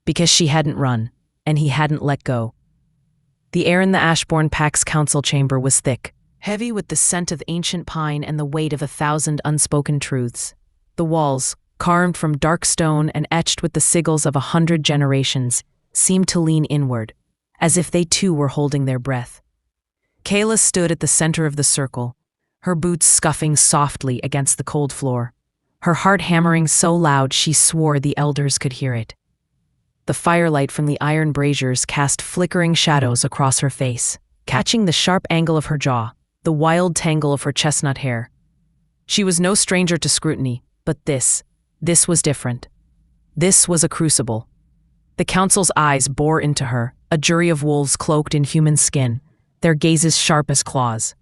Because she hadn't run, and he hadn't let go. The air in the Ashbourne Pax council chamber was thick, heavy with the scent of ancient pine and the weight of 1,000 unspoken truths. The walls, carved from dark stone and etched with the sigils of 100 generations, seemed to lean inward, as if they too were holding their breath. Kayla stood at the center of the circle, her boots scuffing softly against the cold floor, her heart hammering so loud she swore the elders could hear it. The firelight from the iron braziers cast flickering shadows across her face, catching the sharp angle of her jaw, the wild tangle of her chestnut hair. She was no stranger to scrutiny, but this was different. This was a crucible. The council's eyes bore into her, a jury of wolves cloaked in human skin, their gazes sharp as claws.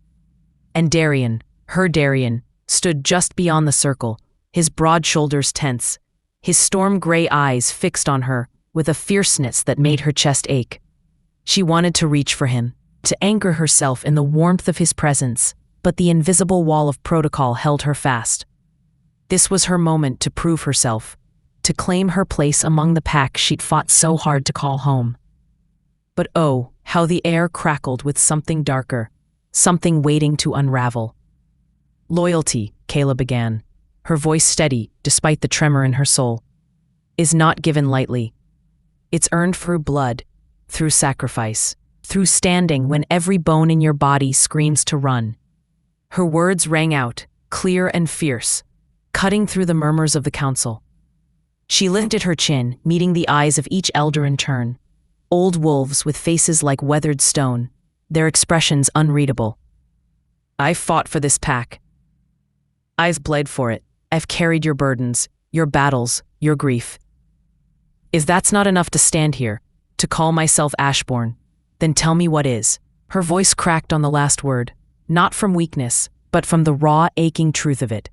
And Darian, her Darian, stood just beyond the circle, his broad shoulders tense, his storm-gray eyes fixed on her with a fierceness that made her chest ache. She wanted to reach for him, to anchor herself in the warmth of his presence, but the invisible wall of protocol held her fast. This was her moment to prove herself, to claim her place among the pack she'd fought so hard to call home. But oh, how the air crackled with something darker, something waiting to unravel. "Loyalty," Kayla began, her voice steady despite the tremor in her soul, "is not given lightly. It's earned through blood, through sacrifice, through standing when every bone in your body screams to run." Her words rang out, clear and fierce, cutting through the murmurs of the council. She lifted her chin, meeting the eyes of each elder in turn. Old wolves with faces like weathered stone, their expressions unreadable. "I've fought for this pack. I've bled for it. I've carried your burdens, your battles, your grief. If that's not enough to stand here, to call myself Ashbourne, then tell me what is." Her voice cracked on the last word, not from weakness, but from the raw, aching truth of it.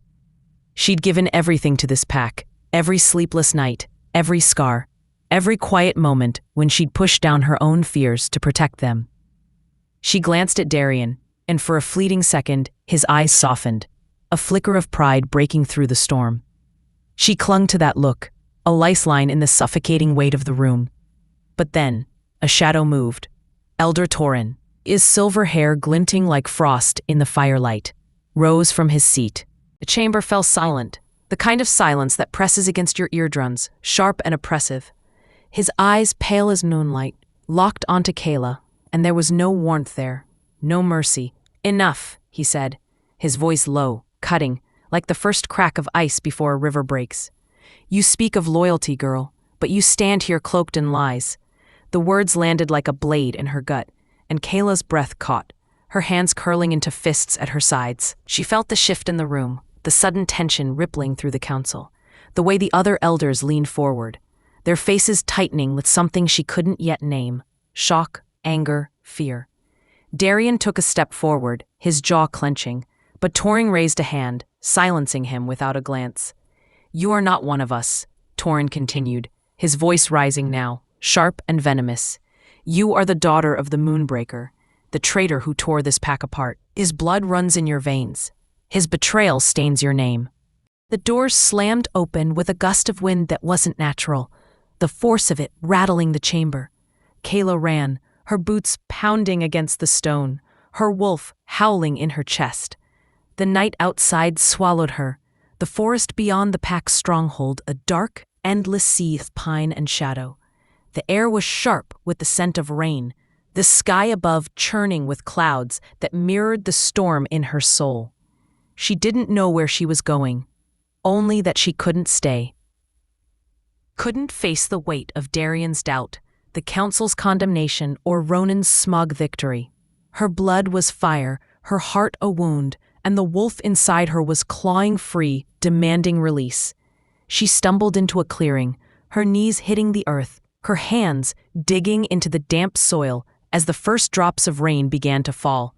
She'd given everything to this pack, every sleepless night, every scar, every quiet moment when she'd pushed down her own fears to protect them. She glanced at Darian, and for a fleeting second, his eyes softened, a flicker of pride breaking through the storm. She clung to that look, a lifeline in the suffocating weight of the room. But then, a shadow moved. Elder Torin, his silver hair glinting like frost in the firelight, rose from his seat. The chamber fell silent, the kind of silence that presses against your eardrums, sharp and oppressive. His eyes, pale as moonlight, locked onto Kayla, and there was no warmth there, no mercy. "Enough," he said, his voice low, cutting, like the first crack of ice before a river breaks. "You speak of loyalty, girl, but you stand here cloaked in lies." The words landed like a blade in her gut, and Kayla's breath caught, her hands curling into fists at her sides. She felt the shift in the room, the sudden tension rippling through the council, the way the other elders leaned forward, their faces tightening with something she couldn't yet name: shock, anger, fear. Darian took a step forward, his jaw clenching, but Torin raised a hand, silencing him without a glance. "You are not one of us," Torin continued, his voice rising now, sharp and venomous. "You are the daughter of the Moonbreaker, the traitor who tore this pack apart. His blood runs in your veins. His betrayal stains your name." The doors slammed open with a gust of wind that wasn't natural, the force of it rattling the chamber. Kayla ran, her boots pounding against the stone, her wolf howling in her chest. The night outside swallowed her, the forest beyond the pack's stronghold a dark, endless sea of pine and shadow. The air was sharp with the scent of rain, the sky above churning with clouds that mirrored the storm in her soul. She didn't know where she was going, only that she couldn't stay. Couldn't face the weight of Darian's doubt, the council's condemnation, or Ronan's smug victory. Her blood was fire, her heart a wound, and the wolf inside her was clawing free, demanding release. She stumbled into a clearing, her knees hitting the earth, her hands digging into the damp soil as the first drops of rain began to fall.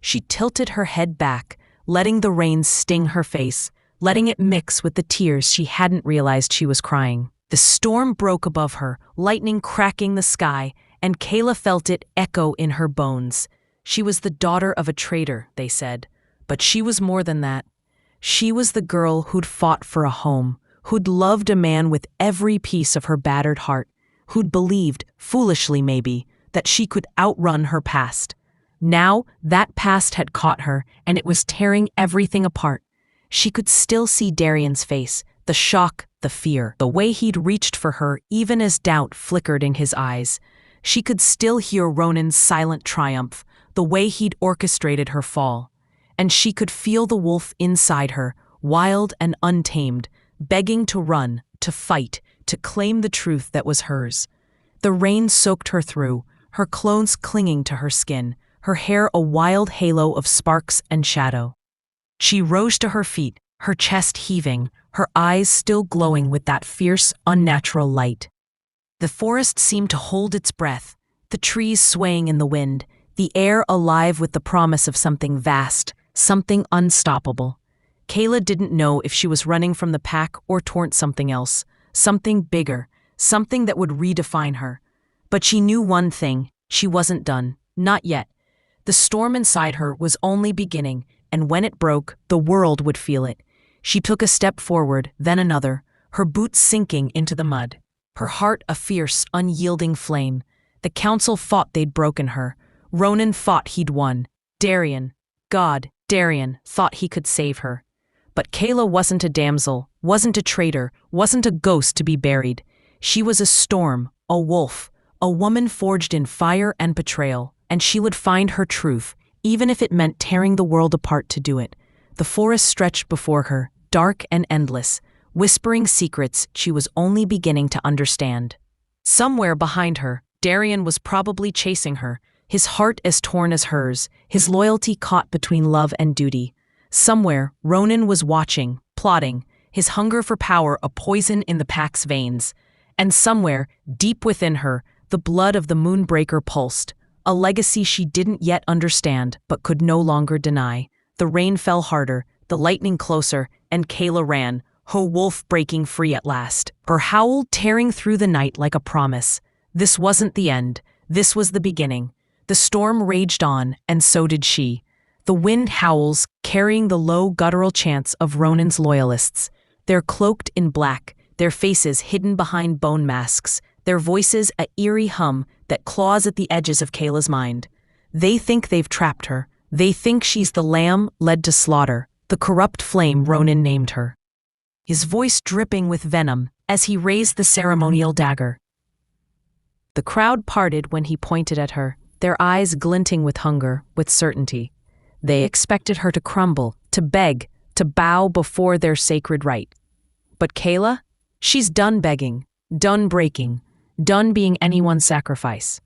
She tilted her head back, letting the rain sting her face, letting it mix with the tears she hadn't realized she was crying. The storm broke above her, lightning cracking the sky, and Kayla felt it echo in her bones. She was the daughter of a traitor, they said, but she was more than that. She was the girl who'd fought for a home, who'd loved a man with every piece of her battered heart, who'd believed, foolishly maybe, that she could outrun her past. Now, that past had caught her, and it was tearing everything apart. She could still see Darian's face, the shock, the fear, the way he'd reached for her even as doubt flickered in his eyes. She could still hear Ronan's silent triumph, the way he'd orchestrated her fall. And she could feel the wolf inside her, wild and untamed, begging to run, to fight, to claim the truth that was hers. The rain soaked her through, her clothes clinging to her skin, her hair a wild halo of sparks and shadow. She rose to her feet, her chest heaving, her eyes still glowing with that fierce, unnatural light. The forest seemed to hold its breath, the trees swaying in the wind, the air alive with the promise of something vast, something unstoppable. Kayla didn't know if she was running from the pack or toward something else, something bigger, something that would redefine her. But she knew one thing, she wasn't done, not yet. The storm inside her was only beginning, and when it broke, the world would feel it. She took a step forward, then another, her boots sinking into the mud, her heart a fierce, unyielding flame. The council fought they'd broken her. Ronan thought he'd won. Darian thought he could save her. But Kayla wasn't a damsel, wasn't a traitor, wasn't a ghost to be buried. She was a storm, a wolf, a woman forged in fire and betrayal, and she would find her truth, even if it meant tearing the world apart to do it. The forest stretched before her, dark and endless, whispering secrets she was only beginning to understand. Somewhere behind her, Darian was probably chasing her, his heart as torn as hers, his loyalty caught between love and duty. Somewhere, Ronan was watching, plotting, his hunger for power a poison in the pack's veins. And somewhere, deep within her, the blood of the Moonbreaker pulsed, a legacy she didn't yet understand but could no longer deny. The rain fell harder, the lightning closer, and Kayla ran, her wolf breaking free at last, her howl tearing through the night like a promise. This wasn't the end, this was the beginning. The storm raged on, and so did she. The wind howls, carrying the low guttural chants of Ronan's loyalists. They're cloaked in black, their faces hidden behind bone masks, their voices an eerie hum that claws at the edges of Kayla's mind. They think they've trapped her. They think she's the lamb led to slaughter, the corrupt flame Ronan named her. His voice dripping with venom as he raised the ceremonial dagger. The crowd parted when he pointed at her, their eyes glinting with hunger, with certainty. They expected her to crumble, to beg, to bow before their sacred right. But Kayla? She's done begging, done breaking, done being anyone's sacrifice.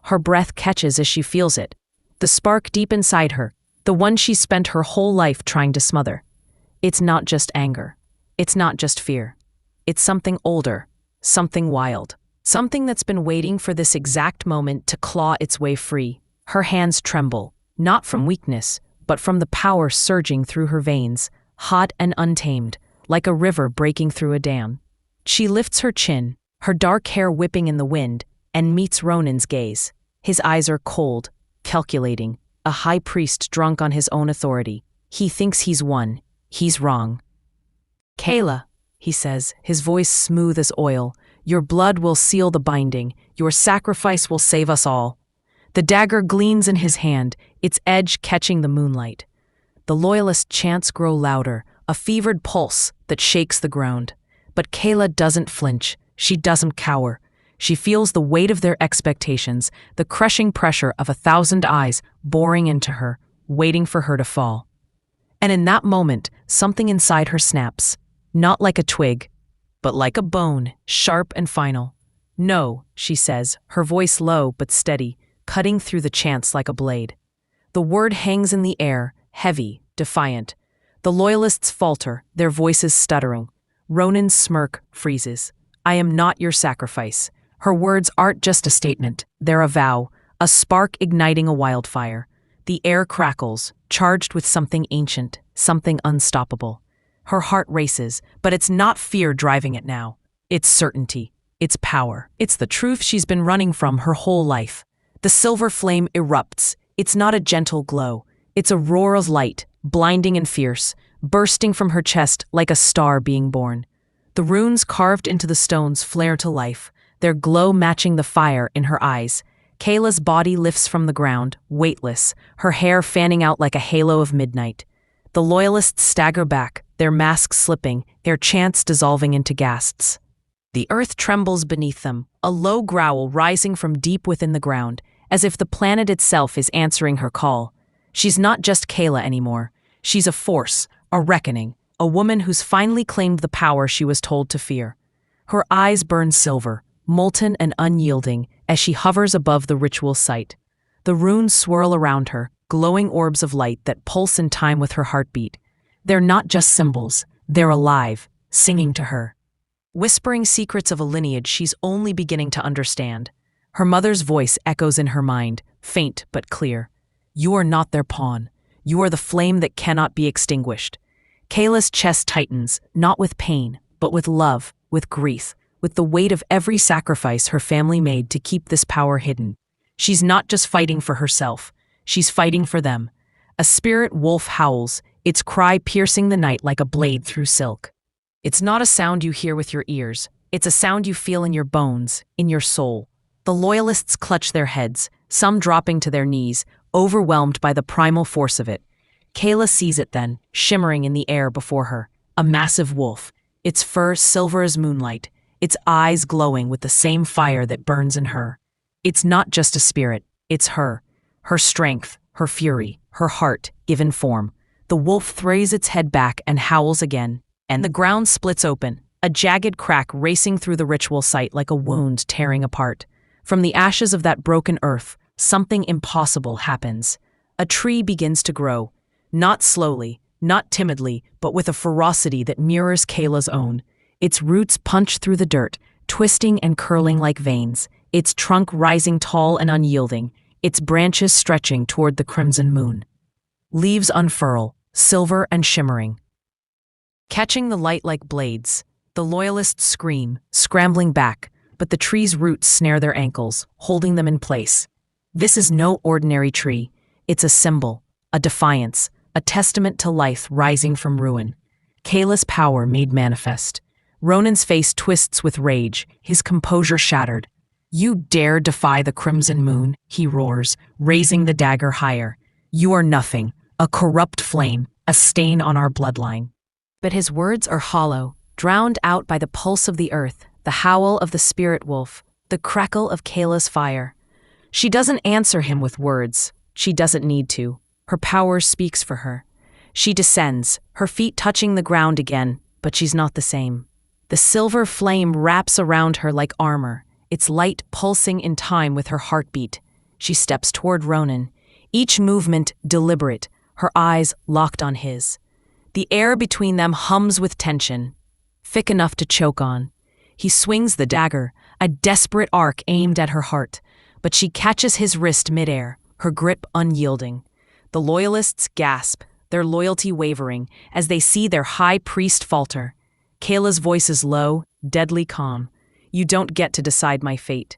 Her breath catches as she feels it, the spark deep inside her, the one she spent her whole life trying to smother. It's not just anger. It's not just fear. It's something older, something wild, something that's been waiting for this exact moment to claw its way free. Her hands tremble, not from weakness, but from the power surging through her veins, hot and untamed, like a river breaking through a dam. She lifts her chin, her dark hair whipping in the wind, and meets Ronan's gaze. His eyes are cold, calculating, a high priest drunk on his own authority. He thinks he's won. He's wrong. Kayla, he says, his voice smooth as oil, your blood will seal the binding. Your sacrifice will save us all. The dagger gleams in his hand, its edge catching the moonlight. The loyalist chants grow louder, a fevered pulse that shakes the ground. But Kayla doesn't flinch. She doesn't cower. She feels the weight of their expectations, the crushing pressure of 1,000 eyes boring into her, waiting for her to fall. And in that moment, something inside her snaps, not like a twig, but like a bone, sharp and final. No, she says, her voice low but steady, cutting through the chants like a blade. The word hangs in the air, heavy, defiant. The loyalists falter, their voices stuttering. Ronan's smirk freezes. I am not your sacrifice. Her words aren't just a statement, they're a vow, a spark igniting a wildfire. The air crackles, charged with something ancient, something unstoppable. Her heart races, but it's not fear driving it now. It's certainty. It's power. It's the truth she's been running from her whole life. The silver flame erupts. It's not a gentle glow. It's a roar of light, blinding and fierce, bursting from her chest like a star being born. The runes carved into the stones flare to life, their glow matching the fire in her eyes. Kayla's body lifts from the ground, weightless, her hair fanning out like a halo of midnight. The loyalists stagger back, their masks slipping, their chants dissolving into gasps. The earth trembles beneath them, a low growl rising from deep within the ground, as if the planet itself is answering her call. She's not just Kayla anymore. She's a force, a reckoning, a woman who's finally claimed the power she was told to fear. Her eyes burn silver, molten and unyielding, as she hovers above the ritual site. The runes swirl around her, glowing orbs of light that pulse in time with her heartbeat. They're not just symbols, they're alive, singing to her. Whispering secrets of a lineage she's only beginning to understand. Her mother's voice echoes in her mind, faint but clear. You are not their pawn. You are the flame that cannot be extinguished. Kayla's chest tightens, not with pain, but with love, with grief, with the weight of every sacrifice her family made to keep this power hidden. She's not just fighting for herself, she's fighting for them. A spirit wolf howls, its cry piercing the night like a blade through silk. It's not a sound you hear with your ears, it's a sound you feel in your bones, in your soul. The loyalists clutch their heads, some dropping to their knees, overwhelmed by the primal force of it. Kayla sees it then, shimmering in the air before her, a massive wolf, its fur silver as moonlight, its eyes glowing with the same fire that burns in her. It's not just a spirit, it's her strength, her fury, her heart, given form. The wolf throws its head back and howls again, and the ground splits open, a jagged crack racing through the ritual site like a wound tearing apart. From the ashes of that broken earth, something impossible happens. A tree begins to grow, not slowly, not timidly, but with a ferocity that mirrors Kayla's own. Its roots punch through the dirt, twisting and curling like veins, its trunk rising tall and unyielding, its branches stretching toward the crimson moon. Leaves unfurl, silver and shimmering. Catching the light like blades, the loyalists scream, scrambling back, but the tree's roots snare their ankles, holding them in place. This is no ordinary tree. It's a symbol, a defiance, a testament to life rising from ruin. Kayla's power made manifest. Ronan's face twists with rage, his composure shattered. "You dare defy the crimson moon," he roars, raising the dagger higher. "You are nothing, a corrupt flame, a stain on our bloodline." But his words are hollow, drowned out by the pulse of the earth, the howl of the spirit wolf, the crackle of Kayla's fire. She doesn't answer him with words. She doesn't need to. Her power speaks for her. She descends, her feet touching the ground again, but she's not the same. The silver flame wraps around her like armor, its light pulsing in time with her heartbeat. She steps toward Ronan, each movement deliberate, her eyes locked on his. The air between them hums with tension, thick enough to choke on. He swings the dagger, a desperate arc aimed at her heart, but she catches his wrist midair, her grip unyielding. The loyalists gasp, their loyalty wavering, as they see their high priest falter. Kayla's voice is low, deadly calm. "You don't get to decide my fate."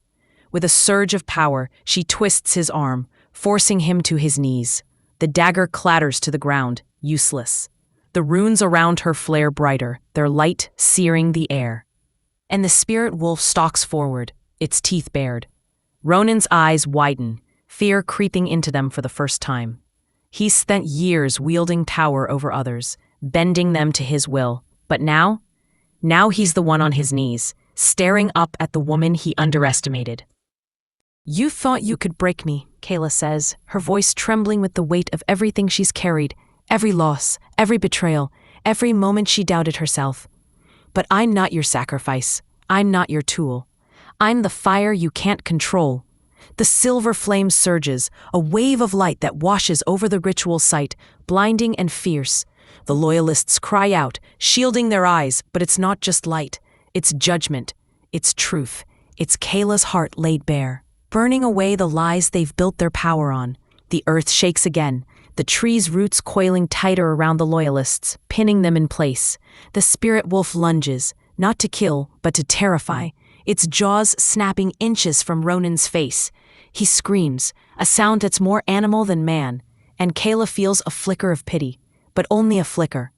With a surge of power, she twists his arm, forcing him to his knees. The dagger clatters to the ground, useless. The runes around her flare brighter, their light searing the air. And the spirit wolf stalks forward, its teeth bared. Ronan's eyes widen, fear creeping into them for the first time. He's spent years wielding power over others, bending them to his will. But now he's the one on his knees, staring up at the woman he underestimated. "You thought you could break me," Kayla says, her voice trembling with the weight of everything she's carried, every loss, every betrayal, every moment she doubted herself. "But I'm not your sacrifice. I'm not your tool. I'm the fire you can't control." The silver flame surges, a wave of light that washes over the ritual site, blinding and fierce. The loyalists cry out, shielding their eyes, but it's not just light. It's judgment. It's truth. It's Kayla's heart laid bare, burning away the lies they've built their power on. The earth shakes again, the tree's roots coiling tighter around the loyalists, pinning them in place. The spirit wolf lunges, not to kill, but to terrify, its jaws snapping inches from Ronan's face. He screams, a sound that's more animal than man, and Kayla feels a flicker of pity, but only a flicker.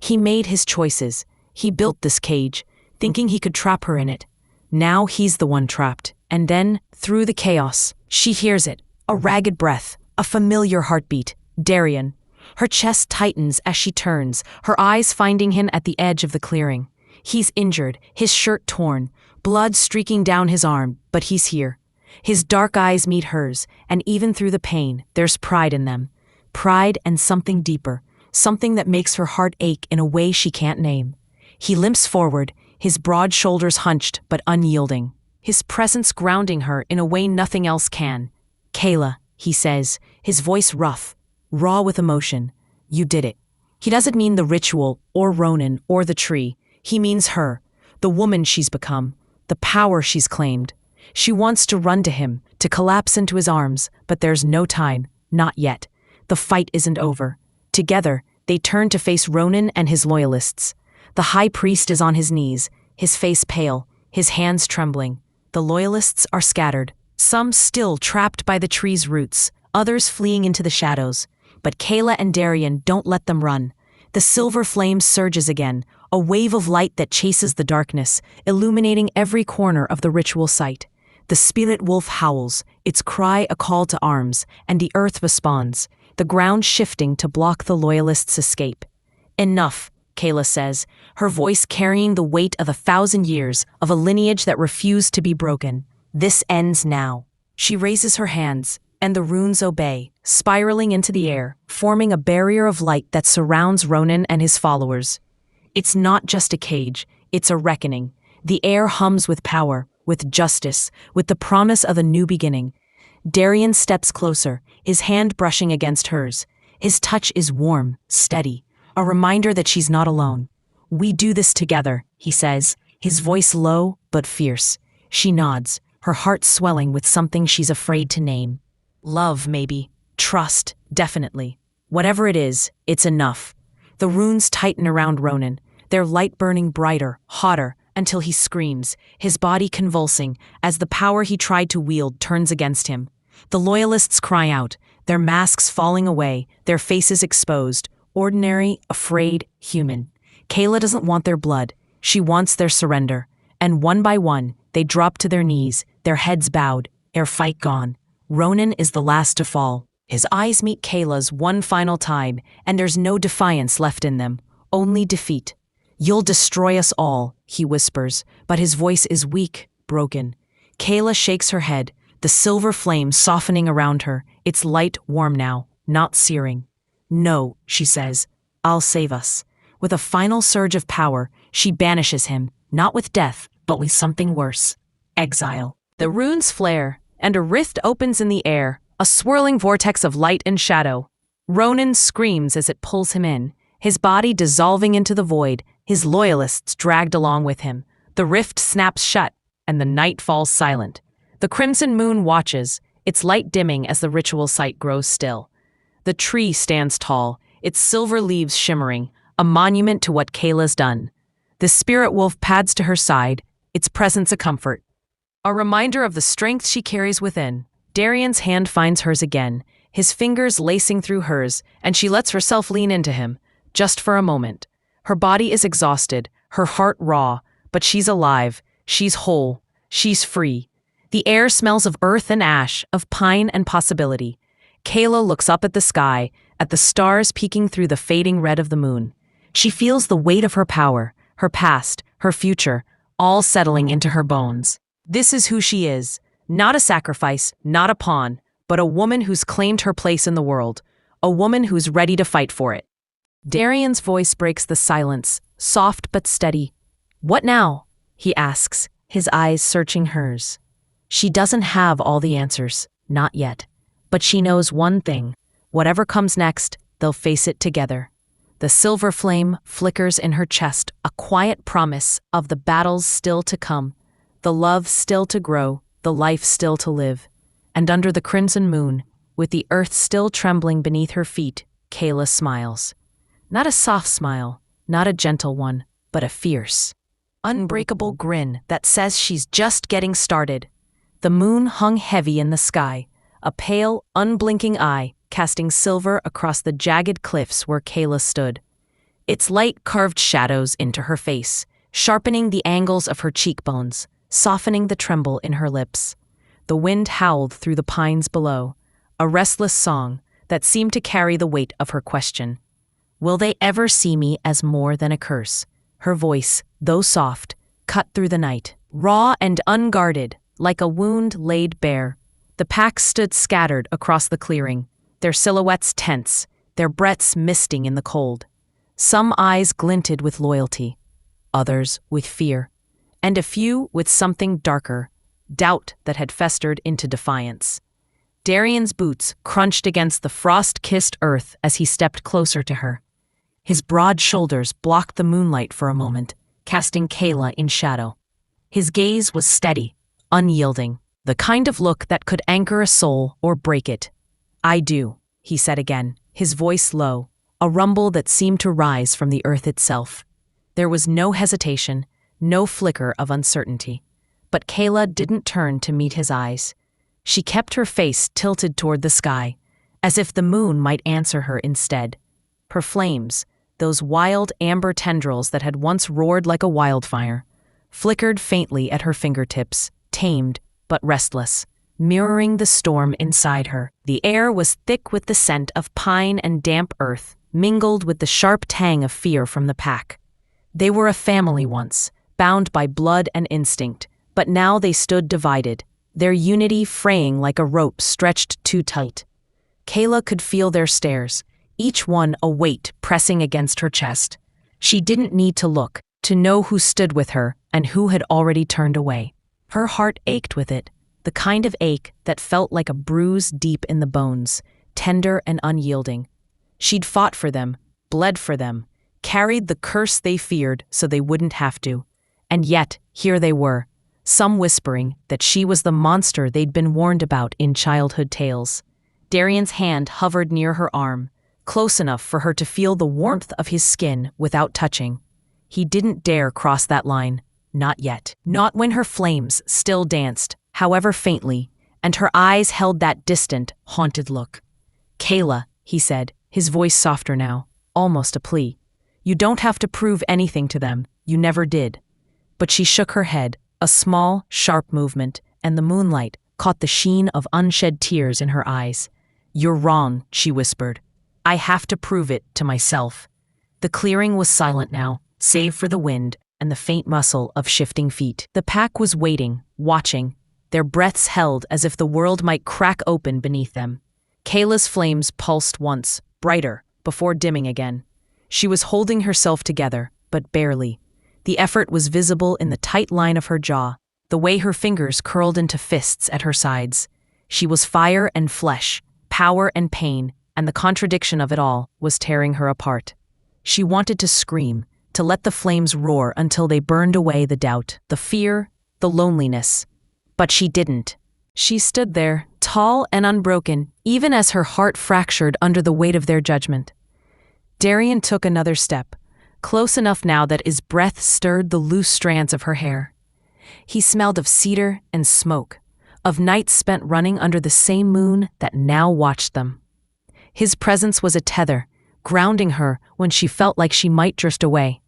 He made his choices. He built this cage, thinking he could trap her in it. Now he's the one trapped. And then, through the chaos, she hears it, a ragged breath, a familiar heartbeat. Darian. Her chest tightens as she turns, her eyes finding him at the edge of the clearing. He's injured, his shirt torn, blood streaking down his arm, but he's here. His dark eyes meet hers, and even through the pain, there's pride in them. Pride and something deeper, something that makes her heart ache in a way she can't name. He limps forward, his broad shoulders hunched but unyielding, his presence grounding her in a way nothing else can. "Kayla," he says, his voice rough, raw with emotion. "You did it." He doesn't mean the ritual, or Ronan, or the tree. He means her, the woman she's become, the power she's claimed. She wants to run to him, to collapse into his arms, but there's no time, not yet. The fight isn't over. Together, they turn to face Ronan and his loyalists. The high priest is on his knees, his face pale, his hands trembling. The loyalists are scattered, some still trapped by the tree's roots, others fleeing into the shadows. But Kayla and Darian don't let them run. The silver flame surges again, a wave of light that chases the darkness, illuminating every corner of the ritual site. The spirit wolf howls, its cry a call to arms, and the earth responds, the ground shifting to block the loyalists' escape. "Enough," Kayla says, her voice carrying the weight of 1,000 years, of a lineage that refused to be broken. "This ends now." She raises her hands, and the runes obey, spiraling into the air, forming a barrier of light that surrounds Ronan and his followers. It's not just a cage, it's a reckoning. The air hums with power, with justice, with the promise of a new beginning. Darian steps closer, his hand brushing against hers. His touch is warm, steady, a reminder that she's not alone. "We do this together," he says, his voice low but fierce. She nods, her heart swelling with something she's afraid to name. Love, maybe. Trust, definitely. Whatever it is, it's enough. The runes tighten around Ronan, their light burning brighter, hotter, until he screams, his body convulsing as the power he tried to wield turns against him. The loyalists cry out, their masks falling away, their faces exposed, ordinary, afraid, human. Kayla doesn't want their blood. She wants their surrender. And one by one, they drop to their knees, their heads bowed, their fight gone. Ronan is the last to fall. His eyes meet Kayla's one final time, and there's no defiance left in them, only defeat. "You'll destroy us all," he whispers, but his voice is weak, broken. Kayla shakes her head, the silver flame softening around her, its light warm now, not searing. "No," she says, "I'll save us." With a final surge of power, she banishes him, not with death, but with something worse. Exile. The runes flare, and a rift opens in the air, a swirling vortex of light and shadow. Ronan screams as it pulls him in, his body dissolving into the void, his loyalists dragged along with him. The rift snaps shut, and the night falls silent. The crimson moon watches, its light dimming as the ritual site grows still. The tree stands tall, its silver leaves shimmering, a monument to what Kayla's done. The spirit wolf pads to her side, its presence a comfort. A reminder of the strength she carries within. Darian's hand finds hers again, his fingers lacing through hers, and she lets herself lean into him, just for a moment. Her body is exhausted, her heart raw, but she's alive, she's whole, she's free. The air smells of earth and ash, of pine and possibility. Kayla looks up at the sky, at the stars peeking through the fading red of the moon. She feels the weight of her power, her past, her future, all settling into her bones. This is who she is, not a sacrifice, not a pawn, but a woman who's claimed her place in the world, a woman who's ready to fight for it. Darian's voice breaks the silence, soft but steady. "What now?" he asks, his eyes searching hers. She doesn't have all the answers, not yet. But she knows one thing. Whatever comes next, they'll face it together. The silver flame flickers in her chest, a quiet promise of the battles still to come, the love still to grow, the life still to live. And under the crimson moon, with the earth still trembling beneath her feet, Kayla smiles. Not a soft smile, not a gentle one, but a fierce, unbreakable grin that says she's just getting started. The moon hung heavy in the sky, a pale, unblinking eye casting silver across the jagged cliffs where Kayla stood. Its light carved shadows into her face, sharpening the angles of her cheekbones, softening the tremble in her lips. The wind howled through the pines below, a restless song that seemed to carry the weight of her question. Will they ever see me as more than a curse? Her voice, though soft, cut through the night, raw and unguarded, like a wound laid bare. The pack stood scattered across the clearing, their silhouettes tense, their breaths misting in the cold. Some eyes glinted with loyalty, others with fear, and a few with something darker, doubt that had festered into defiance. Darian's boots crunched against the frost-kissed earth as he stepped closer to her. His broad shoulders blocked the moonlight for a moment, casting Kayla in shadow. His gaze was steady, unyielding, the kind of look that could anchor a soul or break it. "I do," he said again, his voice low, a rumble that seemed to rise from the earth itself. There was no hesitation, no flicker of uncertainty. But Kayla didn't turn to meet his eyes. She kept her face tilted toward the sky, as if the moon might answer her instead. Her flames, those wild amber tendrils that had once roared like a wildfire, flickered faintly at her fingertips, tamed but restless, mirroring the storm inside her. The air was thick with the scent of pine and damp earth, mingled with the sharp tang of fear from the pack. They were a family once, bound by blood and instinct, but now they stood divided, their unity fraying like a rope stretched too tight. Kayla could feel their stares, each one a weight pressing against her chest. She didn't need to look to know who stood with her and who had already turned away. Her heart ached with it, the kind of ache that felt like a bruise deep in the bones, tender and unyielding. She'd fought for them, bled for them, carried the curse they feared so they wouldn't have to. And yet, here they were, some whispering that she was the monster they'd been warned about in childhood tales. Darian's hand hovered near her arm, close enough for her to feel the warmth of his skin without touching. He didn't dare cross that line, not yet. Not when her flames still danced, however faintly, and her eyes held that distant, haunted look. "Kayla," he said, his voice softer now, almost a plea. "You don't have to prove anything to them, you never did." But she shook her head, a small, sharp movement, and the moonlight caught the sheen of unshed tears in her eyes. "You're wrong," she whispered. "I have to prove it to myself." The clearing was silent now, save for the wind and the faint rustle of shifting feet. The pack was waiting, watching, their breaths held as if the world might crack open beneath them. Kayla's flames pulsed once, brighter, before dimming again. She was holding herself together, but barely. The effort was visible in the tight line of her jaw, the way her fingers curled into fists at her sides. She was fire and flesh, power and pain, and the contradiction of it all was tearing her apart. She wanted to scream, to let the flames roar until they burned away the doubt, the fear, the loneliness. But she didn't. She stood there, tall and unbroken, even as her heart fractured under the weight of their judgment. Darian took another step, close enough now that his breath stirred the loose strands of her hair. He smelled of cedar and smoke, of nights spent running under the same moon that now watched them. His presence was a tether, grounding her when she felt like she might drift away.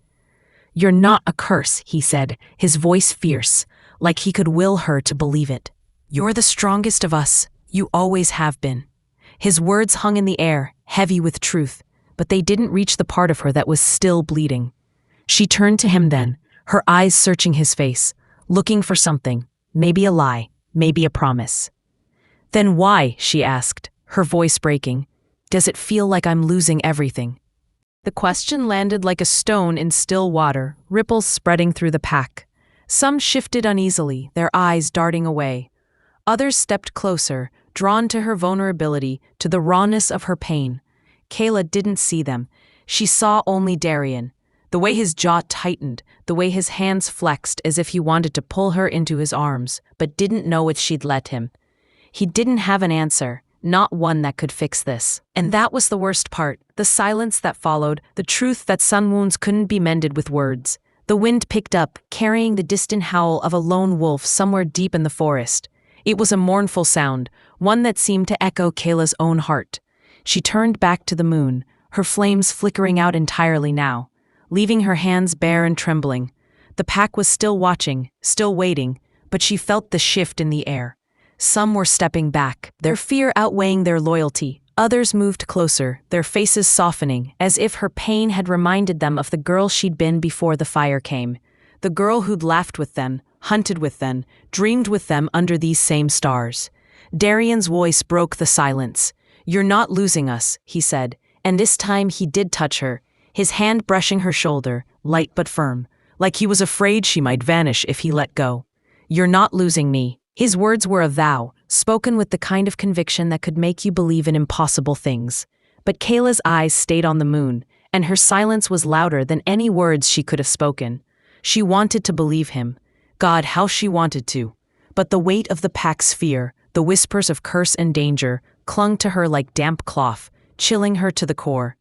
"You're not a curse," he said, his voice fierce, like he could will her to believe it. "You're the strongest of us. You always have been." His words hung in the air, heavy with truth, but they didn't reach the part of her that was still bleeding. She turned to him then, her eyes searching his face, looking for something, maybe a lie, maybe a promise. "Then why," she asked, her voice breaking, "does it feel like I'm losing everything?" The question landed like a stone in still water, ripples spreading through the pack. Some shifted uneasily, their eyes darting away. Others stepped closer, drawn to her vulnerability, to the rawness of her pain. Kayla didn't see them. She saw only Darian. The way his jaw tightened, the way his hands flexed as if he wanted to pull her into his arms, but didn't know if she'd let him. He didn't have an answer, not one that could fix this. And that was the worst part, the silence that followed, the truth that sun wounds couldn't be mended with words. The wind picked up, carrying the distant howl of a lone wolf somewhere deep in the forest. It was a mournful sound, one that seemed to echo Kayla's own heart. She turned back to the moon, her flames flickering out entirely now, leaving her hands bare and trembling. The pack was still watching, still waiting, but she felt the shift in the air. Some were stepping back, their fear outweighing their loyalty. Others moved closer, their faces softening, as if her pain had reminded them of the girl she'd been before the fire came. The girl who'd laughed with them, hunted with them, dreamed with them under these same stars. Darian's voice broke the silence. "You're not losing us," he said, and this time he did touch her, his hand brushing her shoulder, light but firm, like he was afraid she might vanish if he let go. "You're not losing me." His words were a vow, spoken with the kind of conviction that could make you believe in impossible things. But Kayla's eyes stayed on the moon, and her silence was louder than any words she could have spoken. She wanted to believe him. God, how she wanted to. But the weight of the pack's fear, the whispers of curse and danger, clung to her like damp cloth, chilling her to the core.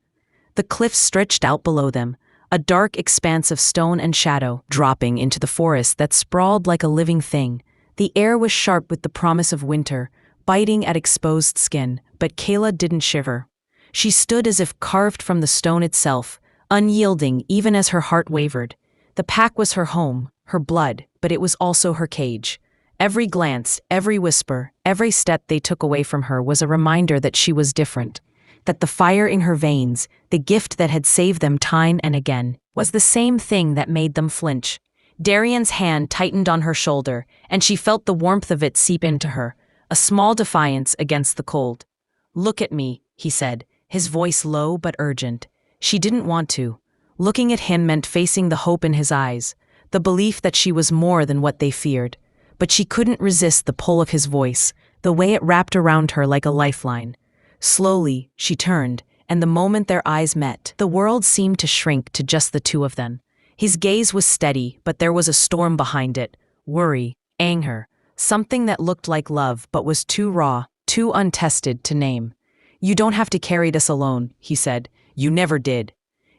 The cliffs stretched out below them, a dark expanse of stone and shadow, dropping into the forest that sprawled like a living thing. The air was sharp with the promise of winter, biting at exposed skin, but Kayla didn't shiver. She stood as if carved from the stone itself, unyielding even as her heart wavered. The pack was her home, her blood, but it was also her cage. Every glance, every whisper, every step they took away from her was a reminder that she was different, that the fire in her veins, the gift that had saved them time and again, was the same thing that made them flinch. Darian's hand tightened on her shoulder, and she felt the warmth of it seep into her, a small defiance against the cold. "Look at me," he said, his voice low but urgent. She didn't want to. Looking at him meant facing the hope in his eyes, the belief that she was more than what they feared. But she couldn't resist the pull of his voice, the way it wrapped around her like a lifeline. Slowly, she turned, and the moment their eyes met, the world seemed to shrink to just the two of them. His gaze was steady, but there was a storm behind it. Worry, anger, something that looked like love but was too raw, too untested to name. "You don't have to carry this alone," he said. "You never did."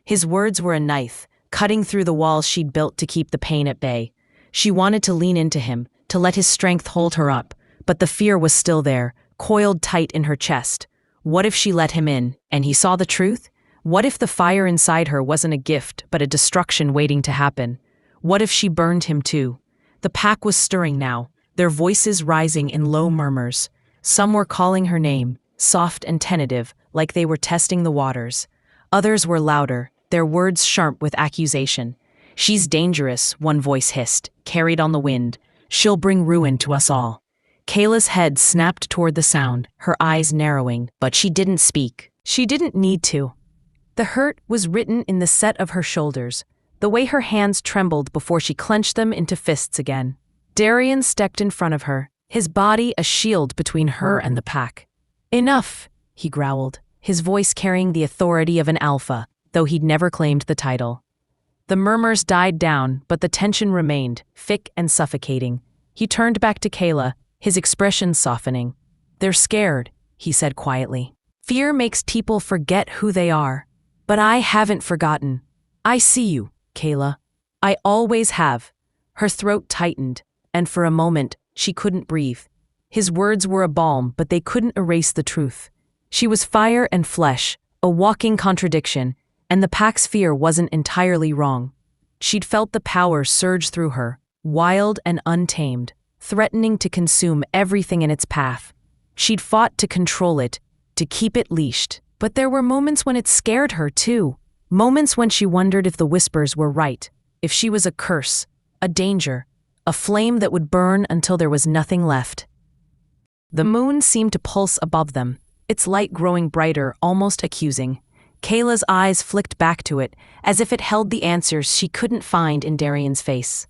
His words were a knife, cutting through the walls she'd built to keep the pain at bay. She wanted to lean into him, to let his strength hold her up, but the fear was still there, coiled tight in her chest. What if she let him in, and he saw the truth? What if the fire inside her wasn't a gift, but a destruction waiting to happen? What if she burned him too? The pack was stirring now, their voices rising in low murmurs. Some were calling her name, soft and tentative, like they were testing the waters. Others were louder, their words sharp with accusation. "She's dangerous," one voice hissed, carried on the wind. "She'll bring ruin to us all." Kayla's head snapped toward the sound, her eyes narrowing, but she didn't speak. She didn't need to. The hurt was written in the set of her shoulders, the way her hands trembled before she clenched them into fists again. Darian stepped in front of her, his body a shield between her and the pack. "Enough," he growled, his voice carrying the authority of an alpha, though he'd never claimed the title. The murmurs died down, but the tension remained, thick and suffocating. He turned back to Kayla, his expression softening. "They're scared," he said quietly. "Fear makes people forget who they are. But I haven't forgotten. I see you, Kayla. I always have." Her throat tightened, and for a moment, she couldn't breathe. His words were a balm, but they couldn't erase the truth. She was fire and flesh, a walking contradiction, and the pack's fear wasn't entirely wrong. She'd felt the power surge through her, wild and untamed, threatening to consume everything in its path. She'd fought to control it, to keep it leashed. But there were moments when it scared her, too. Moments when she wondered if the whispers were right, if she was a curse, a danger, a flame that would burn until there was nothing left. The moon seemed to pulse above them, its light growing brighter, almost accusing. Kayla's eyes flicked back to it, as if it held the answers she couldn't find in Darian's face.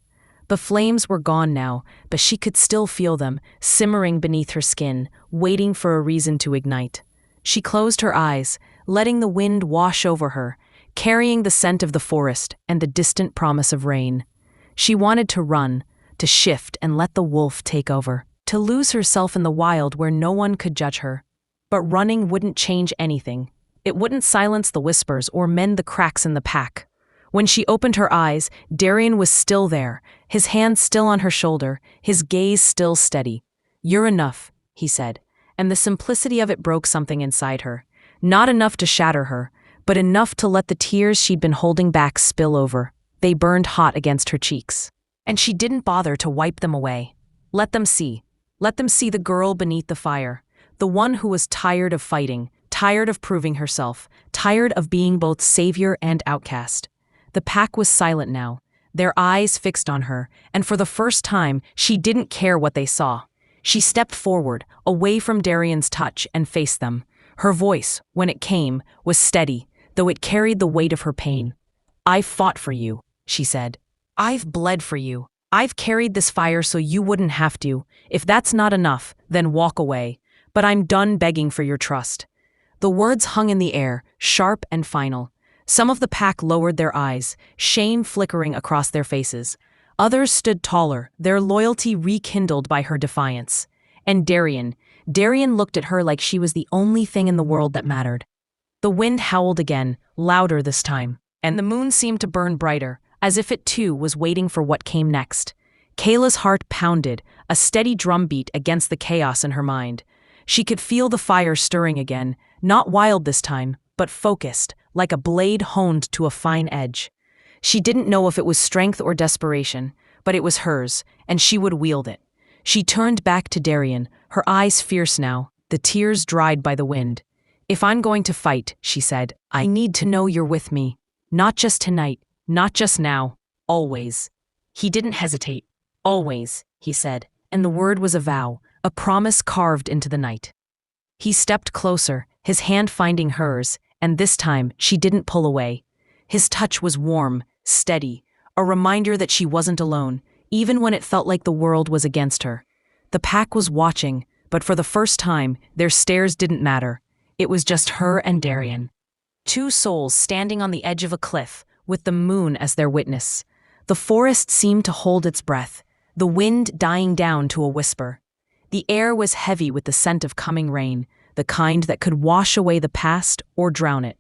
The flames were gone now, but she could still feel them, simmering beneath her skin, waiting for a reason to ignite. She closed her eyes, letting the wind wash over her, carrying the scent of the forest and the distant promise of rain. She wanted to run, to shift and let the wolf take over, to lose herself in the wild where no one could judge her. But running wouldn't change anything. It wouldn't silence the whispers or mend the cracks in the pack. When she opened her eyes, Darian was still there, his hand still on her shoulder, his gaze still steady. "You're enough," he said, and the simplicity of it broke something inside her. Not enough to shatter her, but enough to let the tears she'd been holding back spill over. They burned hot against her cheeks. And she didn't bother to wipe them away. Let them see. Let them see the girl beneath the fire, the one who was tired of fighting, tired of proving herself, tired of being both savior and outcast. The pack was silent now, their eyes fixed on her, and for the first time, she didn't care what they saw. She stepped forward, away from Darian's touch, and faced them. Her voice, when it came, was steady, though it carried the weight of her pain. "I've fought for you," she said. "I've bled for you. I've carried this fire so you wouldn't have to. If that's not enough, then walk away. But I'm done begging for your trust." The words hung in the air, sharp and final. Some of the pack lowered their eyes, shame flickering across their faces. Others stood taller, their loyalty rekindled by her defiance. And Darian looked at her like she was the only thing in the world that mattered. The wind howled again, louder this time, and the moon seemed to burn brighter, as if it too was waiting for what came next. Kayla's heart pounded, a steady drumbeat against the chaos in her mind. She could feel the fire stirring again, not wild this time, but focused, like a blade honed to a fine edge. She didn't know if it was strength or desperation, but it was hers, and she would wield it. She turned back to Darian, her eyes fierce now, the tears dried by the wind. "If I'm going to fight," she said, "I need to know you're with me. Not just tonight, not just now, always." He didn't hesitate. Always, he said, and the word was a vow, a promise carved into the night. He stepped closer, his hand finding hers, and this time she didn't pull away. His touch was warm, steady, a reminder that she wasn't alone, even when it felt like the world was against her. The pack was watching, but for the first time, their stares didn't matter. It was just her and Darian. Two souls standing on the edge of a cliff, with the moon as their witness. The forest seemed to hold its breath, the wind dying down to a whisper. The air was heavy with the scent of coming rain, the kind that could wash away the past or drown it.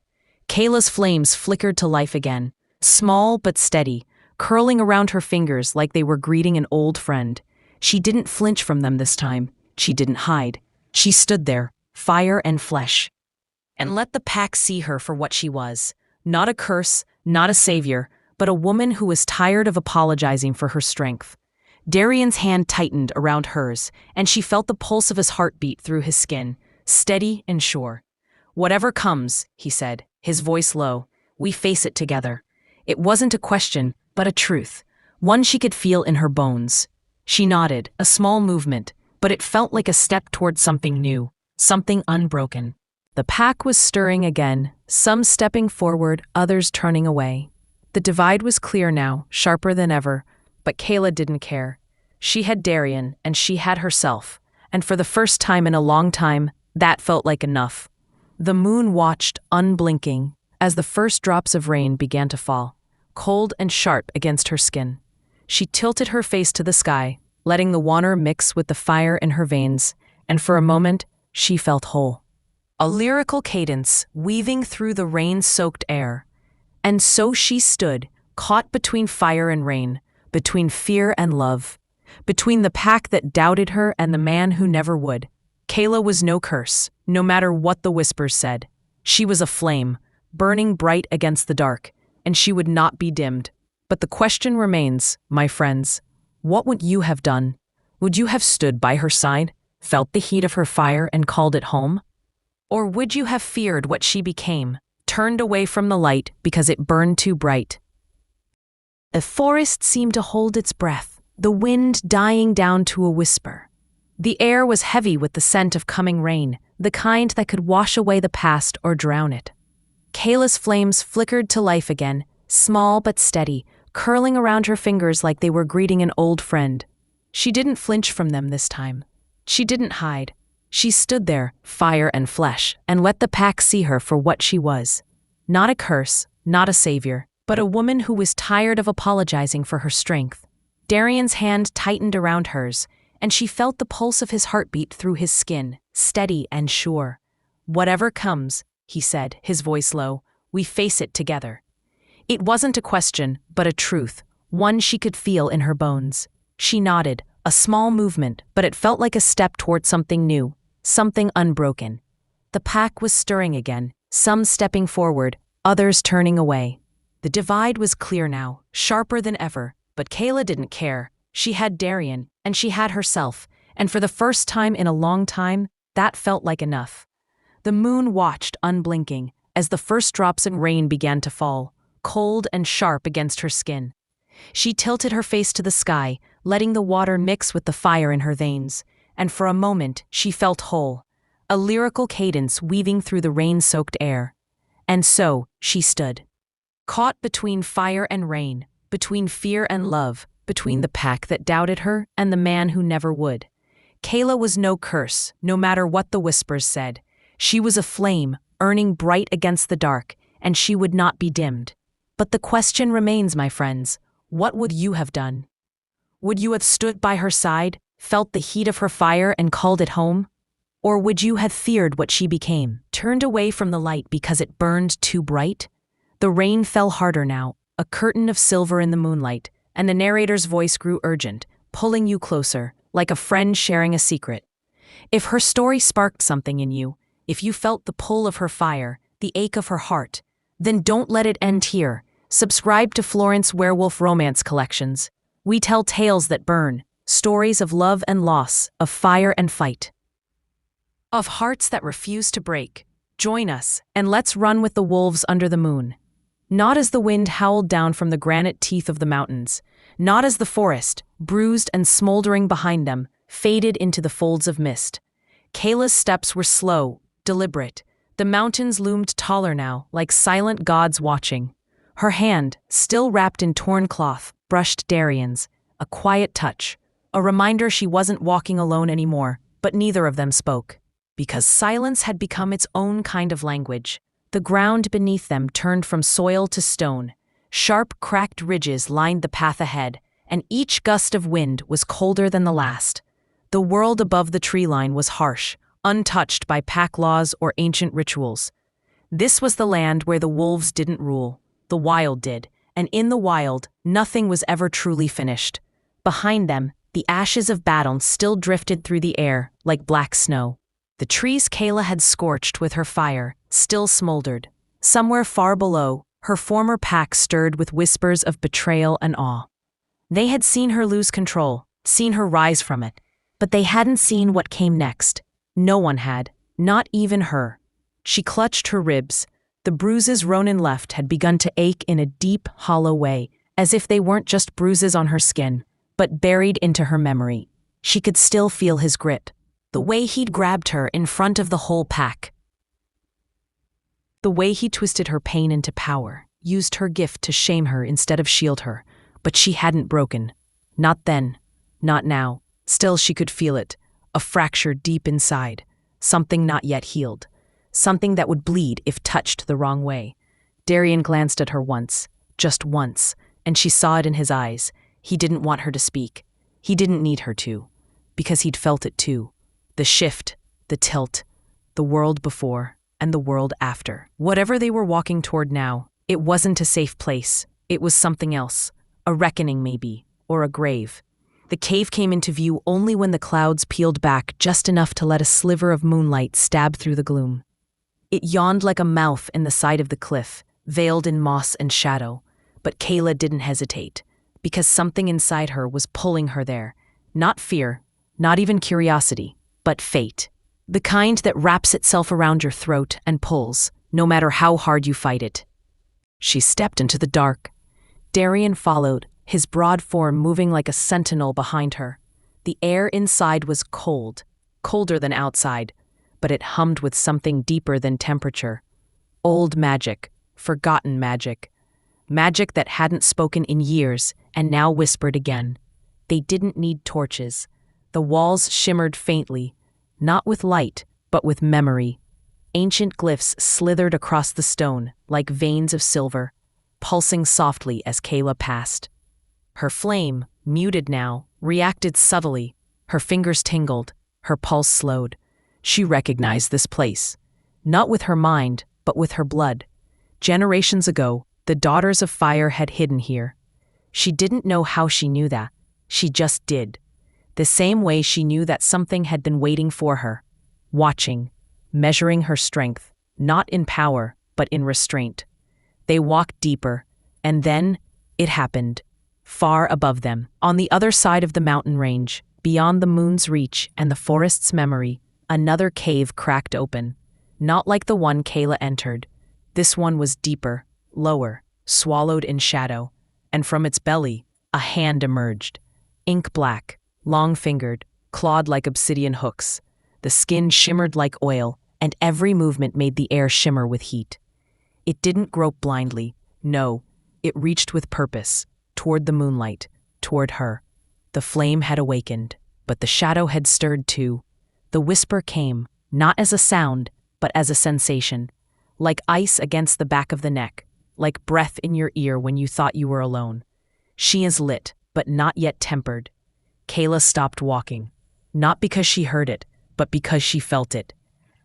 Kayla's flames flickered to life again, small but steady, curling around her fingers like they were greeting an old friend. She didn't flinch from them this time. She didn't hide. She stood there, fire and flesh, and let the pack see her for what she was. Not a curse, not a savior, but a woman who was tired of apologizing for her strength. Darian's hand tightened around hers, and she felt the pulse of his heartbeat through his skin, steady and sure. "Whatever comes," he said, his voice low, "we face it together." It wasn't a question, but a truth, one she could feel in her bones. She nodded, a small movement, but it felt like a step towards something new, something unbroken. The pack was stirring again, some stepping forward, others turning away. The divide was clear now, sharper than ever, but Kayla didn't care. She had Darian, and she had herself, and for the first time in a long time, that felt like enough. The moon watched, unblinking, as the first drops of rain began to fall, cold and sharp against her skin. She tilted her face to the sky, letting the water mix with the fire in her veins, and for a moment, she felt whole. A lyrical cadence weaving through the rain-soaked air. And so she stood, caught between fire and rain, between fear and love, between the pack that doubted her and the man who never would. Kayla was no curse, no matter what the whispers said. She was a flame, burning bright against the dark, and she would not be dimmed. But the question remains, my friends, what would you have done? Would you have stood by her side, felt the heat of her fire and called it home? Or would you have feared what she became, turned away from the light because it burned too bright? The forest seemed to hold its breath, the wind dying down to a whisper. The air was heavy with the scent of coming rain, the kind that could wash away the past or drown it. Kayla's flames flickered to life again, small but steady, curling around her fingers like they were greeting an old friend. She didn't flinch from them this time. She didn't hide. She stood there, fire and flesh, and let the pack see her for what she was. Not a curse, not a savior, but a woman who was tired of apologizing for her strength. Darian's hand tightened around hers, and she felt the pulse of his heartbeat through his skin, steady and sure. "Whatever comes," he said, his voice low, "we face it together." It wasn't a question, but a truth, one she could feel in her bones. She nodded, a small movement, but it felt like a step toward something new, something unbroken. The pack was stirring again, some stepping forward, others turning away. The divide was clear now, sharper than ever, but Kayla didn't care. She had Darian, and she had herself, and for the first time in a long time, that felt like enough. The moon watched, unblinking, as the first drops of rain began to fall, cold and sharp against her skin. She tilted her face to the sky, letting the water mix with the fire in her veins, and for a moment she felt whole, a lyrical cadence weaving through the rain-soaked air. And so she stood, caught between fire and rain, between fear and love, between the pack that doubted her and the man who never would. Kayla was no curse, no matter what the whispers said. She was a flame, burning bright against the dark, and she would not be dimmed. But the question remains, my friends, what would you have done? Would you have stood by her side, felt the heat of her fire and called it home? Or would you have feared what she became, turned away from the light because it burned too bright? The rain fell harder now, a curtain of silver in the moonlight, and the narrator's voice grew urgent, pulling you closer, like a friend sharing a secret. If her story sparked something in you, if you felt the pull of her fire, the ache of her heart, then don't let it end here. Subscribe to Florence Werewolf Romance Collections. We tell tales that burn, stories of love and loss, of fire and fight, of hearts that refuse to break. Join us, and let's run with the wolves under the moon. Not as the wind howled down from the granite teeth of the mountains, Not as the forest, bruised and smoldering behind them, faded into the folds of mist. Kayla's steps were slow, deliberate. The mountains loomed taller now, like silent gods watching. Her hand, still wrapped in torn cloth, brushed Darian's, a quiet touch, a reminder she wasn't walking alone anymore, but neither of them spoke. Because silence had become its own kind of language. The ground beneath them turned from soil to stone. Sharp, cracked ridges lined the path ahead, and each gust of wind was colder than the last. The world above the tree line was harsh, untouched by pack laws or ancient rituals. This was the land where the wolves didn't rule, the wild did, and in the wild, nothing was ever truly finished. Behind them, the ashes of battle still drifted through the air like black snow. The trees Kayla had scorched with her fire still smoldered. Somewhere far below, her former pack stirred with whispers of betrayal and awe. They had seen her lose control, seen her rise from it, but they hadn't seen what came next. No one had, not even her. She clutched her ribs. The bruises Ronan left had begun to ache in a deep, hollow way, as if they weren't just bruises on her skin, but buried into her memory. She could still feel his grip, the way he'd grabbed her in front of the whole pack. The way he twisted her pain into power, used her gift to shame her instead of shield her. But she hadn't broken. Not then. Not now. Still she could feel it. A fracture deep inside. Something not yet healed. Something that would bleed if touched the wrong way. Darian glanced at her once. Just once. And she saw it in his eyes. He didn't want her to speak. He didn't need her to. Because he'd felt it too. The shift. The tilt. The world before. And the world after. Whatever they were walking toward now, it wasn't a safe place. It was something else. A reckoning maybe, or a grave. The cave came into view only when the clouds peeled back just enough to let a sliver of moonlight stab through the gloom. It yawned like a mouth in the side of the cliff, veiled in moss and shadow. But Kayla didn't hesitate, because something inside her was pulling her there. Not fear, not even curiosity, but fate. The kind that wraps itself around your throat and pulls, no matter how hard you fight it. She stepped into the dark. Darian followed, his broad form moving like a sentinel behind her. The air inside was cold, colder than outside, but it hummed with something deeper than temperature. Old magic, forgotten magic. Magic that hadn't spoken in years and now whispered again. They didn't need torches. The walls shimmered faintly, not with light, but with memory. Ancient glyphs slithered across the stone like veins of silver, pulsing softly as Kayla passed. Her flame, muted now, reacted subtly. Her fingers tingled, her pulse slowed. She recognized this place, not with her mind, but with her blood. Generations ago, the Daughters of Fire had hidden here. She didn't know how she knew that. She just did. The same way she knew that something had been waiting for her, watching, measuring her strength, not in power, but in restraint. They walked deeper, and then it happened. Far above them, on the other side of the mountain range, beyond the moon's reach and the forest's memory, another cave cracked open. Not like the one Kayla entered. This one was deeper, lower, swallowed in shadow, and from its belly, a hand emerged. Ink black, long-fingered, clawed like obsidian hooks. The skin shimmered like oil, and every movement made the air shimmer with heat. It didn't grope blindly. No, it reached with purpose, toward the moonlight, toward her. The flame had awakened, but the shadow had stirred too. The whisper came, not as a sound, but as a sensation, like ice against the back of the neck, like breath in your ear when you thought you were alone. She is lit, but not yet tempered. Kayla stopped walking, not because she heard it, but because she felt it.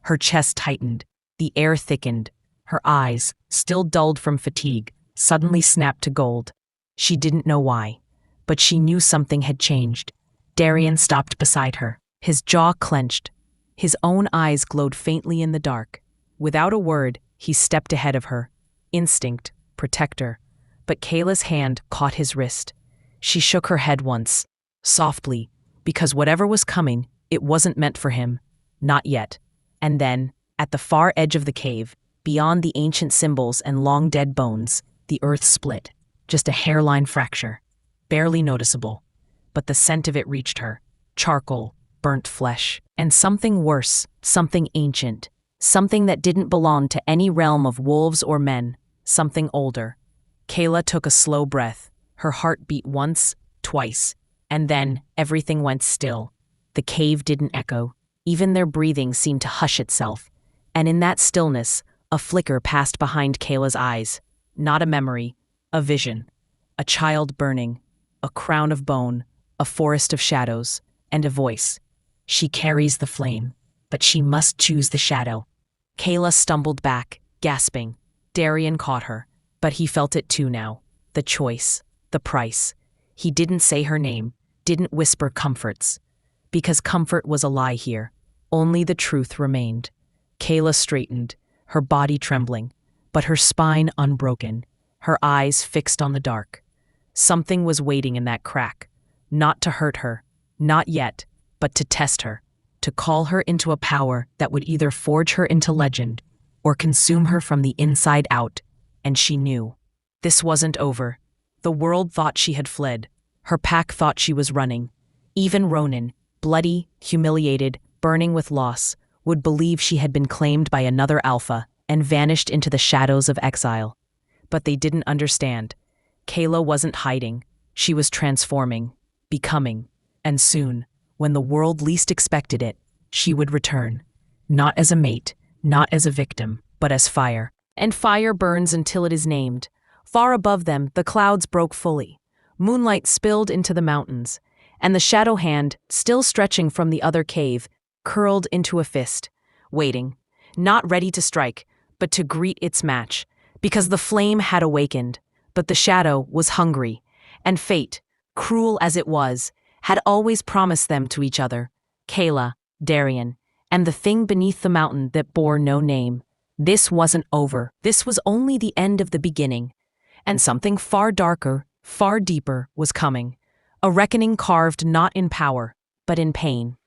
Her chest tightened, the air thickened. Her eyes, still dulled from fatigue, suddenly snapped to gold. She didn't know why, but she knew something had changed. Darian stopped beside her, his jaw clenched. His own eyes glowed faintly in the dark. Without a word, he stepped ahead of her. Instinct, protector. But Kayla's hand caught his wrist. She shook her head once, softly, because whatever was coming, it wasn't meant for him. Not yet. And then, at the far edge of the cave, beyond the ancient symbols and long-dead bones, the earth split. Just a hairline fracture. barely noticeable. But the scent of it reached her. Charcoal, burnt flesh, and something worse, something ancient, something that didn't belong to any realm of wolves or men, something older. Kayla took a slow breath. Her heart beat once, twice, and then everything went still. The cave didn't echo. Even their breathing seemed to hush itself. And in that stillness, a flicker passed behind Kayla's eyes. Not a memory, a vision. A child burning, a crown of bone, a forest of shadows, and a voice. She carries the flame, but she must choose the shadow. Kayla stumbled back, gasping. Darian caught her, but he felt it too now. The choice, the price. He didn't say her name, didn't whisper comforts. Because comfort was a lie here. Only the truth remained. Kayla straightened, her body trembling, but her spine unbroken, her eyes fixed on the dark. Something was waiting in that crack, not to hurt her, not yet, but to test her, to call her into a power that would either forge her into legend or consume her from the inside out, and she knew. This wasn't over. The world thought she had fled. Her pack thought she was running. Even Ronan, bloody, humiliated, burning with loss, would believe she had been claimed by another alpha and vanished into the shadows of exile. But they didn't understand. Kayla wasn't hiding. She was transforming, becoming, and soon, when the world least expected it, she would return. Not as a mate, not as a victim, but as fire. And fire burns until it is named. Far above them, the clouds broke fully. Moonlight spilled into the mountains, and the shadow hand, still stretching from the other cave, curled into a fist, waiting, not ready to strike, but to greet its match, because the flame had awakened, but the shadow was hungry, and fate, cruel as it was, had always promised them to each other, Kayla, Darian, and the thing beneath the mountain that bore no name. This wasn't over. This was only the end of the beginning, and something far darker, far deeper was coming, a reckoning carved not in power, but in pain.